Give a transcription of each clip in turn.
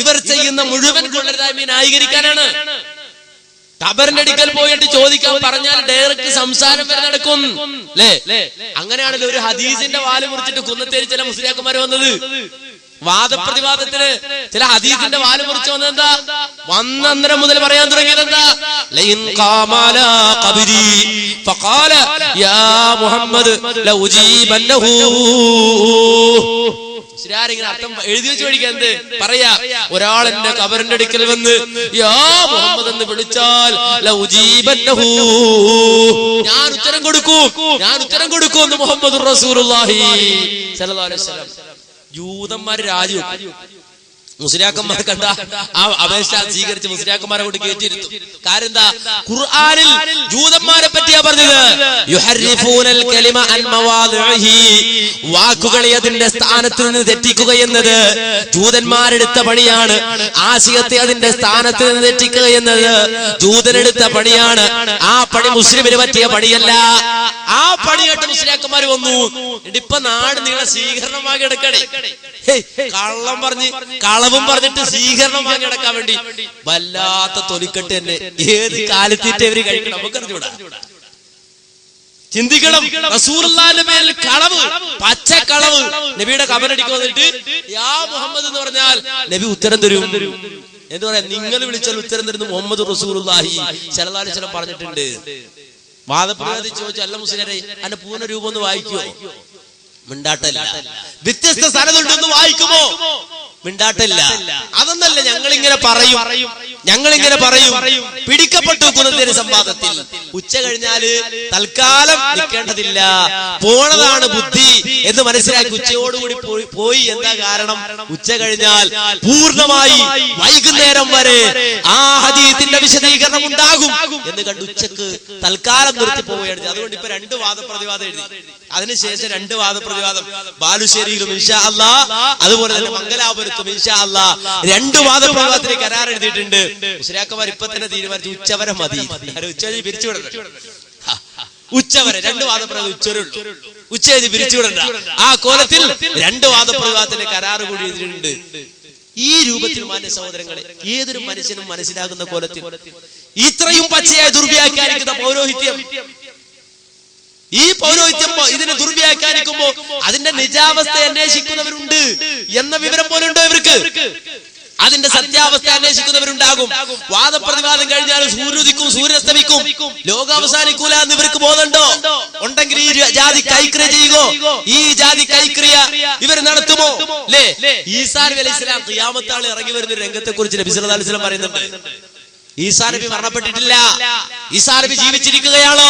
ഇവർ ചെയ്യുന്ന മുഴുവൻ കൊള്ളരുതായ്മ ന്യായീകരിക്കാനാണ്. ഖബറിന്റെ അടുക്കൽ പോയിട്ട് ചോദിക്കാൻ പറഞ്ഞാൽ ഡയറക്റ്റ് സംസാരം വരെ നടക്കും അല്ലേ? അങ്ങനെയാണല്ലോ ഒരു ഹദീസിന്റെ വാല് മുറിച്ചിട്ട് കുന്നത്തേരി ചില മുസ്ലിയാക്കന്മാർ വന്നത്. വാദപ്രതിവാദത്തിന് ചില ഹദീസിന്റെ വാല് മുറിച്ച് വന്നെന്താ? വന്നന്നരം മുതൽ പറയാൻ തുടങ്ങിയതെന്താ? ലൈൻ ഖാമല ഖബരി ഫഖാല യാ മുഹമ്മദ് ലഉജീബന്നഹു. ശരിയാരെങ്കിലും അർത്ഥം എഴുതി വെച്ച് പഠിക്കാൻ എന്ത് പറയാ? ഒരാൾ എന്റെ ഖബറിന്റെ അടുക്കൽ വന്ന് യാ മുഹമ്മദ് എന്ന് വിളിച്ചാൽ ലഉജീബന്നഹു, ഞാൻ ഉത്തരം കൊടുക്കും എന്ന് മുഹമ്മദുർ റസൂലുള്ളാഹി സ്വല്ലല്ലാഹു അലൈഹി വസല്ലം. ജൂതന്മാര് രാജിവെക്കും. മുസ്ലിയാക്കന്മാർ കണ്ട ആ അപേക്ഷ സ്വീകരിച്ച് മുസ്ലിയാക്കന്മാരെ കൊണ്ട് കയറ്റിയിരുന്നു. കാരണം എന്താ? ഖുർആനിൽ ജൂതന്മാരെ പറ്റിയാ പറഞ്ഞത്. യുഹർരിഫൂനൽ കലിമ അൻ മവാദിഇഹി, വാക്കുകളെ അതിന്റെ സ്ഥാനത്ത് നിന്ന് തെറ്റിക്കുക എന്നത് ജൂതന്മാരെടുത്ത പണിയാണ്. ആശയത്തെ അതിന്റെ സ്ഥാനത്ത് നിന്ന് തെറ്റിക്കുക എന്നത് ജൂതനെടുത്ത പണിയാണ്. ആ പണി മുസ്ലിമിന് പറ്റിയ പണിയല്ല. ആ പണിയായിട്ട് മുസ്ലിയാക്കന്മാർ വന്നു. ഇപ്പൊ നാട് നീളെ സ്വീകരണമായി കിടക്കണേ. കളവും പറഞ്ഞിട്ട് സ്വീകരണം വാങ്ങി കിടക്കാൻ വേണ്ടി വല്ലാത്ത തൊലിക്കെട്ട് തന്നെ. ഏത് കാലത്തിട്ട് ഇവര് കഴിക്കണം നമുക്കറിഞ്ഞൂടാ. ചിന്തിക്കണം. റസൂലുള്ളാഹിന്റെ മേൽ കളവ്, പച്ചക്കളവ്. നബിയുടെ ഖബറടിക്ക് വന്നിട്ട് യാ മുഹമ്മദ് എന്ന് പറഞ്ഞാൽ നബി ഉത്തരം തരും. എന്ത് പറയാ? നിങ്ങൾ വിളിച്ചാൽ ഉത്തരം തരുന്നു മുഹമ്മദ് റസൂലുള്ളാഹി സ്വല്ലല്ലാഹു അലൈഹി വസല്ലം പറഞ്ഞിട്ടുണ്ട്. വാദപ്രതിവാദി ചോദിച്ചു, അല്ല മുസ്ലിമേ അതിന്റെ പൂർണ്ണ രൂപം ഒന്ന് വായിക്കുമോ? മിണ്ടാട്ടല്ല. വ്യത്യസ്ത സ്ഥലത്തുണ്ടെന്ന് വായിക്കുമോ? മിണ്ടാട്ടില്ല. അതൊന്നല്ല, ഞങ്ങളിങ്ങനെ പറയും. പിടിക്കപ്പെട്ടു കുന്നത്തേരി സംവാദത്തിൽ. ഉച്ച കഴിഞ്ഞാല് തൽക്കാലം നിൽക്കേണ്ടതില്ല, പോണതാണ് ബുദ്ധി എന്ന് മനസ്സിലാക്കി ഉച്ചയോടുകൂടി പോയി. എന്താ കാരണം? ഉച്ച കഴിഞ്ഞാൽ പൂർണ്ണമായി വൈകുന്നേരം വരെ ആ ഹദീസിന്റെ വിശദീകരണം ഉണ്ടാകും എന്ന് കണ്ട് ഉച്ചക്ക് തൽക്കാലം നിർത്തി പോവുകയാണ്. അതുകൊണ്ട് ഇപ്പൊ 2 വാദപ്രതിവാദം എഴുതി. അതിനുശേഷം 2 വാദപ്രതിവാദം ബാലുശ്ശേരിയിലും ഇൻഷാ അല്ലാഹ്, അതുപോലെ തന്നെ മംഗലാപുരത്തും ഇൻഷാ അല്ലാഹ് 2 വാദപ്രതിവാദത്തിന് കരാർ എഴുതിയിട്ടുണ്ട്. മുസ്ലിയാക്കന്മാർ ഇപ്പൊ തന്നെ തീരുമാനിച്ചു ഉച്ചവരെ മതി, ഉച്ചവരെ പിരിച്ചുവിടണം. ഉച്ചവരെ 2 വാദപ്രതിവാദം ഉച്ചവരെ പിരിച്ചുവിടണ്ട. ആ കോലത്തിൽ 2 വാദപ്രതിവാദത്തിന്റെ കരാർ കൂടി എഴുതിയിട്ടുണ്ട്. ഈ രൂപത്തിൽ മാന്യ സഹോദരങ്ങളെ, ഏതൊരു മനുഷ്യനും മനസ്സിലാകുന്ന കോലത്തിൽ ഇത്രയും പച്ചയായി ദുർവ്യാഖ്യാനിക്കുന്ന പൗരോഹിത്യം, ഈ പൗരോഹിത്യം ഇതിനെ ദുർവ്യാഖ്യാനിക്കുമ്പോ അതിന്റെ നിജാവസ്ഥ അന്വേഷിക്കുന്നവരുണ്ട് എന്ന വിവരം പോലും ഉണ്ടോ ഇവർക്ക്? അതിന്റെ സത്യാവസ്ഥ അന്വേഷിക്കുന്നവരുണ്ടാകും. വാദപ്രതിവാദം കഴിഞ്ഞാൽ സൂര്യോദിക്കും സൂര്യാസ്തമിക്കും, ലോകം അവസാനിക്കൂല എന്ന് ഇവർക്ക് ബോധമുണ്ടോ? ഉണ്ടെങ്കിൽ ഈ ജാതി കൈക്രിയ ചെയ്യുമോ? ഈ ജാതി കൈക്രിയ ഇവർ നടത്തുമോ? അല്ലേ? ഈസാ നബി അലൈഹിസ്സലാം ഖിയാമത്താൾ ഇറങ്ങി വരുന്ന രംഗത്തെ കുറിച്ച് നബി സല്ലല്ലാഹു അലൈഹി വസല്ലം പറയുന്നുണ്ട്. ഈസാ നബി മരണപ്പെട്ടിട്ടില്ല, ഈസാ നബി ജീവിച്ചിരിക്കുകയാണ്.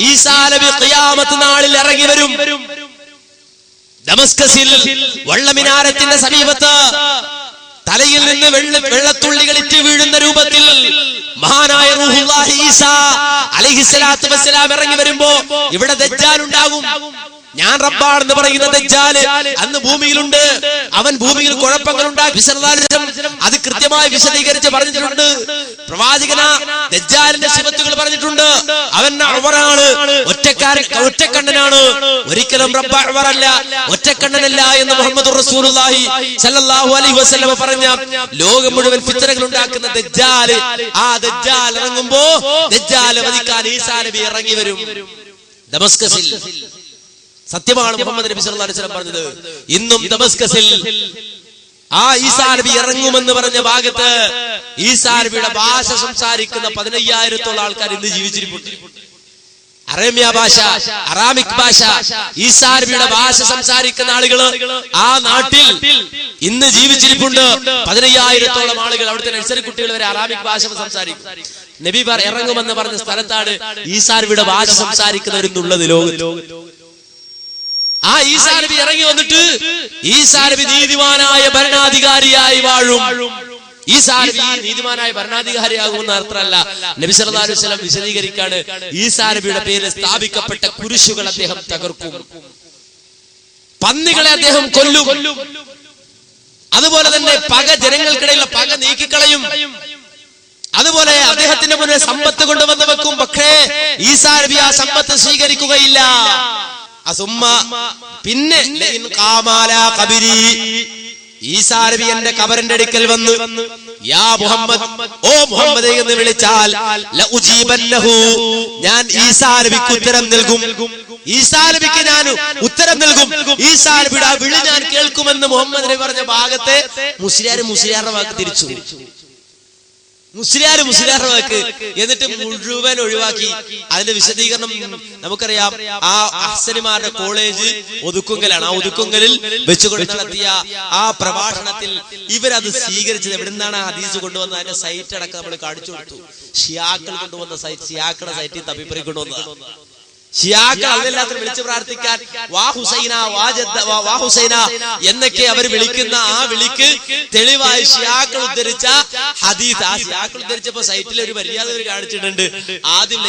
ഈസാ നബി ഖിയാമത്ത് നാളിൽ ഇറങ്ങി വരും. ദമസ്കസിൽ വള്ളമിനാരത്തിന്റെ സമീപത്ത് തലയിൽ നിന്ന് വെള്ളത്തുള്ളികൾ ഇറ്റ് വീഴുന്ന രൂപത്തിൽ മഹാനായ റൂഹുല്ലാഹി ഈസാ അലൈഹിസ്സലാത്തു വസ്സലാം ഇറങ്ങി വരുമ്പോ ഇവിടെ ദജ്ജാൽ ഉണ്ടാകും. ഞാൻ റബ്ബാണെന്ന് പറയുന്ന ദജ്ജാല് അന്ന് ഭൂമിയിലുണ്ട്. അവൻ ഭൂമിയിൽ കുഴപ്പങ്ങൾ ഉണ്ടാക്കി അത് കൃത്യമായി വിശദീകരിച്ച് പറഞ്ഞിട്ടുണ്ട്. പ്രവാചകന ദജ്ജാലിന്റെ സിഫത്തുകൾ പറഞ്ഞിട്ടുണ്ട്. അവൻ അവറാണ്, ഒറ്റക്കണ്ണനാണ്. ഒരിക്കലും റബ്ബ അവറല്ല, ഒറ്റക്കണ്ണനല്ല എന്ന് മുഹമ്മദ് റസൂലുള്ളാഹി സ്വല്ലല്ലാഹു അലൈഹി വസല്ലം പറഞ്ഞ ലോകം മുഴുവൻ ഫിത്നകൾ ഉണ്ടാക്കുന്ന ദജ്ജാല്, ആ ദജ്ജാൽ ഇറങ്ങുമ്പോ ദജ്ജാല് വധിക്കാൻ ഈസാ നബി ഇറങ്ങി വരും ദമസ്കസിൽ. സത്യമാണ് മുഹമ്മദ് നബി സല്ലല്ലാഹു അലൈഹി വസല്ലം പറഞ്ഞത്. ഇന്നും ദമസ്കസിൽ ആ ഈസാ നബി ഇറങ്ങുമെന്ന് പറഞ്ഞ ഭാഗത്ത് ഈസാ നബിയുടെ ഭാഷ സംസാരിക്കുന്ന 15,000-ഓളം ആൾക്കാർ ഇന്ന് ജീവിച്ചിരിപ്പുണ്ട്. അറേമ്യ ഭാഷ, അറാമിക് ഭാഷ, ഈസാ നബിയുടെ ഭാഷ സംസാരിക്കുന്ന ആളുകൾ ആ നാട്ടിൽ ഇന്ന് ജീവിച്ചിരിപ്പുണ്ട്. 15,000-ഓളം ആളുകൾ. അവിടുത്തെ നഴ്സറി കുട്ടികൾ വരെ അറാമിക് ഭാഷ സംസാരിക്കും. നബി ഇറങ്ങുമെന്ന് പറഞ്ഞ സ്ഥലത്താണ് ഈസാ നബിയുടെ ഭാഷ സംസാരിക്കുന്നവരെന്നുള്ളത് ലോകത്ത്. ആ ഈസാ നബി ഇറങ്ങി വന്നിട്ട് ഈസാ നബി നീതിമാനായ ഭരണാധികാരിയായി വാഴും. ഈസാ നബി നീതിമാനായ ഭരണാധികാരിയാകുമെന്ന് അർത്ഥമല്ല. നബി സല്ലല്ലാഹു അലൈഹി വസല്ലം വിശദീകരിക്കാണ്. ഈസാ നബിയുടെ പേരിൽ സ്ഥാപിക്കപ്പെട്ട കുരിശുകൾ അദ്ദേഹം തകർക്കും, പന്നികളെ അദ്ദേഹം കൊല്ലും, അതുപോലെ തന്നെ പക, ജനങ്ങൾക്കിടയിലുള്ള പക നീക്കിക്കളയും. അതുപോലെ അദ്ദേഹത്തിന്റെ മുന്നിൽ സമ്പത്ത് കൊണ്ടുവന്ന് വെക്കും. പക്ഷേ ഈസാ നബി ആ സമ്പത്ത് സ്വീകരിക്കുകയില്ല. പിന്നെ ഈസാ നബി എന്റെ ഖബറിന്റെ അടുക്കൽ വന്ന് യാ മുഹമ്മദ്, ഓ മുഹമ്മദേ എന്ന് വിളിച്ചാൽ ലഉജീബന്നഹു, ഞാൻ ഈസാ നബിക്ക് ഉത്തരം നൽകും. ഈസാ നബിക്ക് ഞാൻ ഉത്തരം നൽകും. ഈസാ നബിയുടെ ആ വിളി ഞാൻ കേൾക്കുമെന്ന് മുഹമ്മദ് നബി പറഞ്ഞ ഭാഗത്തെ മുസ്ലിയാരുടെ വാക്ക് തിരിച്ചു. മുസ്ലിയാരുടെ വാക്ക് എന്നിട്ട് മുഴുവൻ ഒഴിവാക്കി. അതിന്റെ വിശദീകരണം നമുക്കറിയാം. ആ അഹ്സനിമാരുടെ കോളേജ് ഒതുക്കുങ്കലാണ്. ആ ഒതുക്കുങ്കലിൽ വെച്ചുകൊണ്ട് നടത്തിയ ആ പ്രഭാഷണത്തിൽ ഇവരത് സ്വീകരിച്ചത് എവിടെ നിന്നാണ് ഹദീസ് കൊണ്ടുവന്നത്? അതിന്റെ സൈറ്റ് അടക്കം നമ്മൾ കാണിച്ചു കൊടുത്തു. ഷിയാക്കൾ കൊണ്ടുവന്ന സൈറ്റ്, ഷിയാക്കളുടെ സൈറ്റിൽ തപ്പിപ്പറി കൊണ്ടുവന്നതാണ്. ഷിയാക്കൾ അതെല്ലാത്തിനും വിളിച്ചു പ്രാർത്ഥിക്കാൻ വാ ഹുസൈന വാ ഹുസൈന എന്നൊക്കെ അവർ വിളിക്കുന്ന ആ വിളിക്ക് തെളിവായി ഷിയാക്കൾ ഉദ്ധരിച്ച ഹദീസ്. ആ ഷിയാക്കൾ ഉദ്ധരിച്ചപ്പോ സൈറ്റിൽ ഒരു മര്യാദ കാണിച്ചിട്ടുണ്ട്. ആദ്യം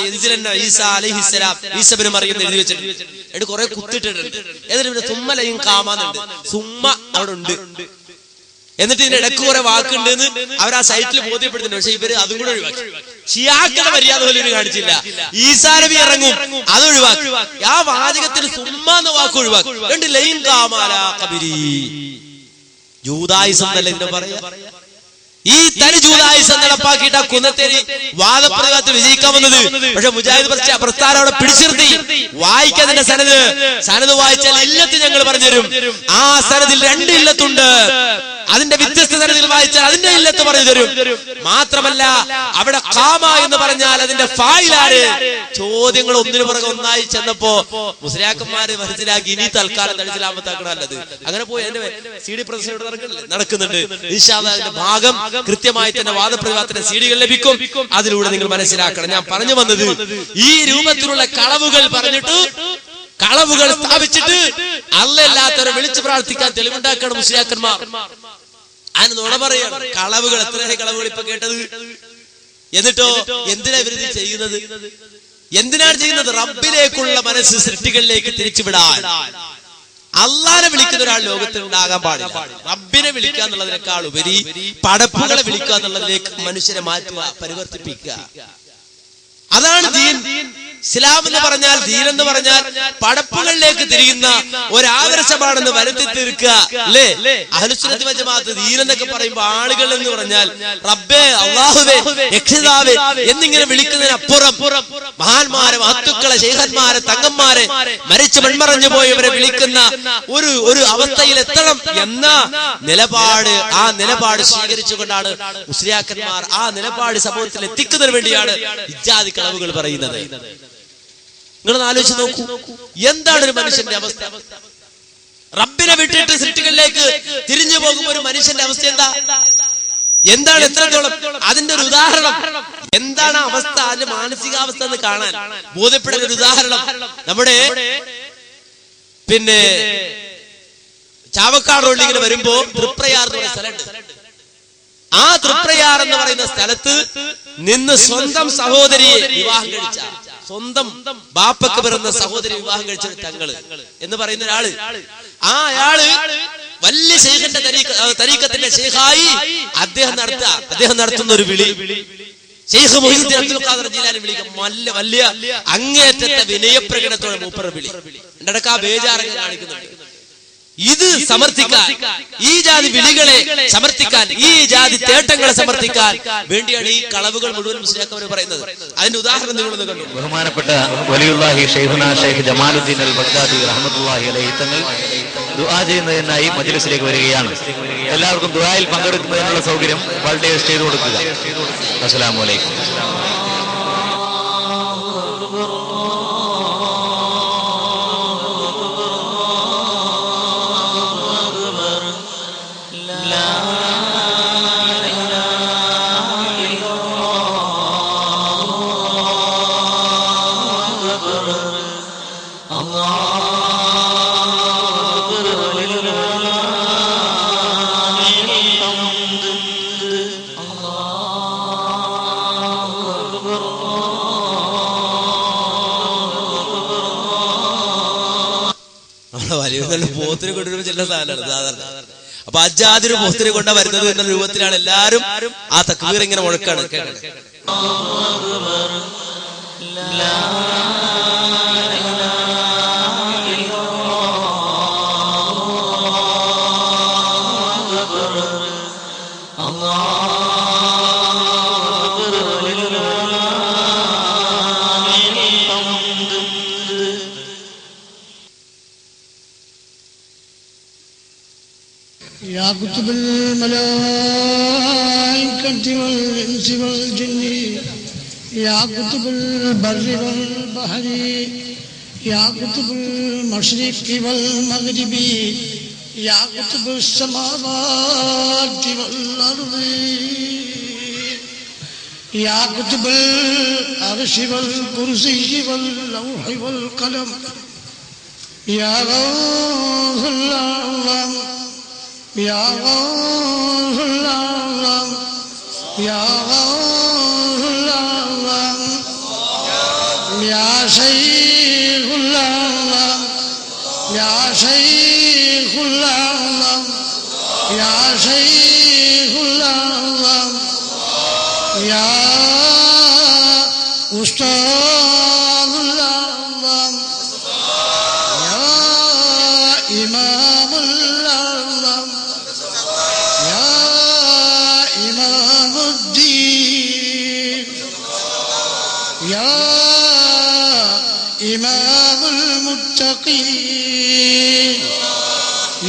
ഈസാ അലൈഹിസ്സലാം ഈസാ ഇബ്നു മറിയം എഴുതി വെച്ചിട്ടുണ്ട്. എന്നിട്ട് കുറെ കുത്തിട്ടിട്ടുണ്ട്. എന്നിട്ട് സുമ്മലയും കാമാന്നുണ്ട്. സുമ്മ അവിടെ ഉണ്ട്. എന്നിട്ട് ഇതിന്റെ ഇടയ്ക്ക് കുറെ വാക്കുണ്ട് എന്ന് അവർ ആ സൈറ്റിൽ ബോധ്യപ്പെടുത്തുന്നുണ്ട്. പക്ഷെ ഇവര് അതും കൂടെ ഒഴിവാക്കി. ഷിയാക്കളുടെ മര്യാദ പോലും ഇവര് കാണിച്ചില്ല. ഈസാ നബി ഇറങ്ങും, അത് ഒഴിവാക്കി. ആ വാചകത്തിൽ സുമ്മ എന്ന വാക്ക് ഒഴിവാക്കി. രണ്ട് ലൈൻ കാമാല കബിരി, ജൂദായിസം എന്നല്ല ഇതിനെ പറയാ. ഈ തനി ജൂദായിസം നടപ്പാക്കിയിട്ട് ആ കുന്നത്തേരി വാദപ്രതിവാദത്തിൽ വിജയിക്കാൻ വന്നത്. പക്ഷെ മുജാഹിദ് പ്രസ്ഥാനം അവിടെ പിടിച്ചിർത്തി. വായിക്കാതിന്റെ സനത് വായിച്ചാൽ ഇല്ലത്ത് ഞങ്ങൾ പറഞ്ഞുതരും. ആ സനദിൽ 2 ഇല്ലത്തുണ്ട്. അതിന്റെ വ്യത്യസ്ത തരത്തിൽ വായിച്ചാൽ അതിന്റെ ഇല്ലത്ത് പറഞ്ഞു തരും. മാത്രമല്ല അവിടെ ഖാമ എന്ന് പറഞ്ഞാൽ അതിന്റെ ഫായിലാണ്. ചോദ്യങ്ങൾ ഒന്നിനു പുറകെ ഒന്നായി ചെന്നപ്പോ മുസ്ലിയാക്കന്മാര് മനസ്സിലാക്കി ഇനി തൽക്കാലം തടിച്ചിലാമത്താക്കണല്ലത്. അങ്ങനെ പോയി എന്റെ CD പ്രദർശനം നടക്കുന്നുണ്ട്. ഇൻഷാ അല്ലാഹ് അതിന്റെ ഭാഗം കൃത്യമായി തന്നെ വാദപ്രതിവാദത്തിന്റെ CD-കൾ ലഭിക്കും. അതിലൂടെ നിങ്ങൾ മനസ്സിലാക്കണം. ഞാൻ പറഞ്ഞു വന്നത് ഈ രൂപത്തിലുള്ള കളവുകൾ പറഞ്ഞിട്ട്, കളവുകൾ സ്ഥാപിച്ചിട്ട് അല്ലാത്തവരെ വിളിച്ചു പ്രാർത്ഥിക്കാൻ തെളിവുണ്ടാക്കണം മുസ്ലിയാക്കന്മാർ. അതിന് നുണ പറയാണ്. കളവുകൾ, എത്ര കളവുകൾ ഇപ്പൊ കേട്ടത്. എന്നിട്ടോ എന്തിനാ ഇവരിത് ചെയ്യുന്നത്? എന്തിനാണ് ചെയ്യുന്നത്? റബ്ബിലേക്കുള്ള മനസ്സ് സൃഷ്ടികളിലേക്ക് തിരിച്ചുവിടാൻ. അള്ളാനെ വിളിക്കുന്ന ഒരാൾ ലോകത്തിൽ ഉണ്ടാകാൻ പാടില്ല. റബ്ബിനെ വിളിക്കുക എന്നുള്ളതിനേക്കാൾ ഉപരി പടപ്പുകളെ വിളിക്കുക എന്നുള്ളതിലേക്ക് മനുഷ്യരെ മാറ്റുക, പരിവർത്തിപ്പിക്കുക. അതാണ് ദീൻ. ഇസ്ലാം എന്ന് പറഞ്ഞാൽ, ദീൻ എന്ന് പറഞ്ഞാൽ പടപ്പുകളിലേക്ക് തിരിയുന്ന ഒരാദർശമാണെന്ന് വരുത്തി തീർക്കുക, അല്ലേ? അഹ്ലുസുന്നത്ത് വൽ ജമാഅത്ത് ദീൻ എന്നൊക്കെ പറയുമ്പോൾ ആളുകൾ എന്ന് പറഞ്ഞാൽ റബ്ബേ, അല്ലാഹുവേ, രക്ഷിതാവേ എന്നിങ്ങനെ വിളിക്കുന്നതിനപ്പുറം മഹാന്മാരെ, മഹത്തുക്കളെ, ശൈഖന്മാരെ, തങ്ങന്മാരെ, മരിച്ചു മൺമറഞ്ഞു പോയവരെ വിളിക്കുന്ന ഒരു അവസ്ഥയിൽ എത്തണം എന്ന നിലപാട്, ആ നിലപാട് സ്വീകരിച്ചുകൊണ്ടാണ് മുസ്ലിയാക്കന്മാർ ആ നിലപാട് സമൂഹത്തിൽ എത്തിക്കുന്നതിന് വേണ്ടിയാണ് ഇജ്ജാതി കളവുകൾ പറയുന്നത്. നിങ്ങളൊന്ന് ആലോചിച്ച് നോക്കൂ, എന്താണ് ഒരു മനുഷ്യന്റെ അവസ്ഥ? റബ്ബിനെ വിട്ടിട്ട് സൃഷ്ടികളിലേക്ക് തിരിഞ്ഞു പോകുമ്പോൾ ഒരു മനുഷ്യന്റെ അവസ്ഥ എന്താണ്? എത്രത്തോളം അതിന്റെ ഒരു ഉദാഹരണം എന്താണ് അവസ്ഥ, അതിന്റെ മാനസികാവസ്ഥ എന്ന് കാണാൻ ബോധ്യപ്പെടുന്ന ഒരു ഉദാഹരണം നമ്മുടെ ചാവക്കാട് റോഡിൽ ഇങ്ങനെ വരുമ്പോ തൃപ്രയാർ എന്ന് പറയുന്ന സ്ഥലമുണ്ട്. ആ തൃപ്രയാർ എന്ന് പറയുന്ന സ്ഥലത്ത് നിന്ന് സ്വന്തം സഹോദരിയെ വിവാഹം കഴിച്ച, സ്വന്തം ബാപ്പക്ക് പിറന്ന സഹോദരി വിവാഹം കഴിച്ച തങ്ങള് എന്ന് പറയുന്ന ഒരാള്, ആ അയാള് വലിയ ശൈഖിന്റെ തരീഖത്തിന്റെ ശൈഖായി അദ്ദേഹം നടത്തുന്ന ഒരു വിളി, ശൈഖ് മുഹീദ്ദീൻ അബ്ദുൽ ഖാദിർ ജീലാനി വിളിക്കും. വലിയ അങ്ങേയറ്റത്തെ വിനയപ്രകടനത്തോടെ മൂപ്പർ വിളി. എന്റെ ആ ബേജാറൊക്കെ കാണിക്കുന്നുണ്ട്. ഇത് സമർത്ഥിക്കാൻ, ഈ ജാതി വിളികളെ സമർത്ഥിക്കാൻ, ഈ ജാതി തേട്ടങ്ങളെ സമർത്ഥിക്കാൻ വേണ്ടിയാണ് ഈ കളവുകൾ മുഴുവൻ മുസ്ലിയാക്കന്മാർ പറയുന്നത്. അതിന്റെ ഉദാഹരണം നിങ്ങളൊന്ന് കണ്ടു. ബഹുമാനപ്പെട്ട വലിയുള്ളാഹി ഷെയ്ഖുനാ ഷെയ്ഖ് ജമാലുദ്ദീൻ അൽ ബഗ്ദാദി റഹ്മത്തുള്ളാഹി അലൈഹി തങ്ങൾ ദുആ ചെയ്യുന്നതിനായി മജ്ലിസിലേക്ക് വരികയാണ്. എല്ലാവർക്കും ദുആയിൽ പങ്കെടുക്കുന്നതിനുള്ള സൗകര്യം വോളണ്ടിയേഴ്സ് ചെയ്തു കൊടുക്കുക. അസ്സലാമു അലൈക്കും. പോത്തിനെ കൊണ്ടുവരുമ്പോൾ ചില സാധനമാണ് സാധാരണ. അപ്പൊ അജാദിന് പോത്തിനെ കൊണ്ടാ വരുന്നത് എന്ന രൂപത്തിലാണ് എല്ലാരും ആ തക്ബീർ ഇങ്ങനെ മുഴക്കാണ്. يا كتب الملائكة والإنس والجن يا كتب البر والبحر يا كتب المشرق والمغرب يا كتب السماوات والأرض يا كتب العرش والكرسي واللوح والقلم يا غوث الأعظم يا غوث الأعظم يا غوث الأعظم يا شيخ الأعظم يا شيخ الأعظم يا شيخ الأعظم يا أستاذ الأعظم يا إمام الأعظم يا إمام الدين يا إمام المتقين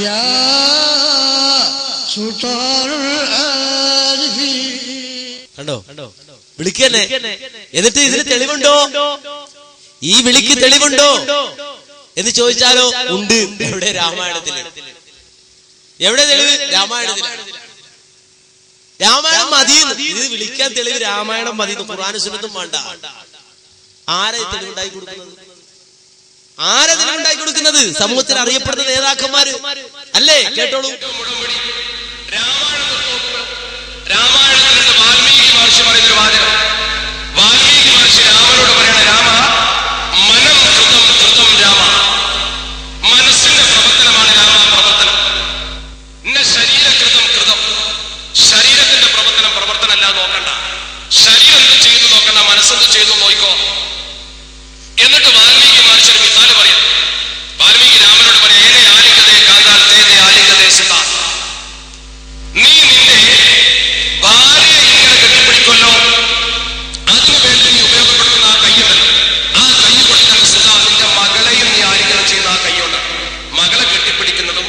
يا سلطان العارفين. കണ്ടോ വിളിക്കന്നെ. എന്നിട്ട് ഇതിന് തെളിവുണ്ടോ? ഈ വിളിക്ക് തെളിവുണ്ടോ എന്ന് ചോദിച്ചാലോ ഉണ്ട്. എവിടെ? രാമായണത്തിൽ. എവിടെ തെളിവ്? രാമായണത്തിൽ. രാമായണം മതി. ഇത് വിളിക്കാൻ തെളിവ് രാമായണം മതി. ഖുർആനും സുന്നത്തും വേണ്ട. ആരെ തെളിവുണ്ടായി കൊടുക്കുന്നത്? ആരെ തെളിവുണ്ടായി കൊടുക്കുന്നത്? സമൂഹത്തിൽ അറിയപ്പെടുന്ന നേതാക്കന്മാര് അല്ലേ? കേട്ടോളൂ. രാമായണത്തിനടുത്ത് വാൽമീകി മഹർഷി പറയുന്നൊരു വാചകം. വാൽമീകി മഹർഷി രാമനോട് പറയണ, രാമ മനം കൃതം കൃതം രാമ, മനസ്സിന്റെ പ്രവർത്തനമാണ് രാമ പ്രവർത്തനം. ഇന്ന ശരീരകൃതം കൃതം, ശരീരത്തിന്റെ പ്രവർത്തനം പ്രവർത്തനമല്ല, നോക്കണ്ട. ശരീരം എന്ത് ചെയ്യുന്നു നോക്കണ്ട, മനസ്സെന്ത് ചെയ്തു നോക്കോ. എന്നിട്ട് വാൽമീകി മഹർഷി ഒരു മിസാല് പറയാം. വാൽമീകി രാമനോട് പറയാം, ഏനെ ആലിംഗതേ കാന്താൽ തേനെ ആലിംഗതേ സിത, നീ നിന്റെ ഭാര്യയെ ഇങ്ങനെ കെട്ടിപ്പിടിക്കൊല്ലോ, അതിനുവേണ്ടി നീ ഉപയോഗപ്പെടുത്തുന്ന ആ കയ്യുണ്ട്, ആ കൈ കൊടുക്കുന്ന സിത, നിന്റെ മകളെയും നീ ആലിംഗനം ചെയ്യുന്ന ആ കൈയുണ്ട്. മകളെ കെട്ടിപ്പിടിക്കുന്നതും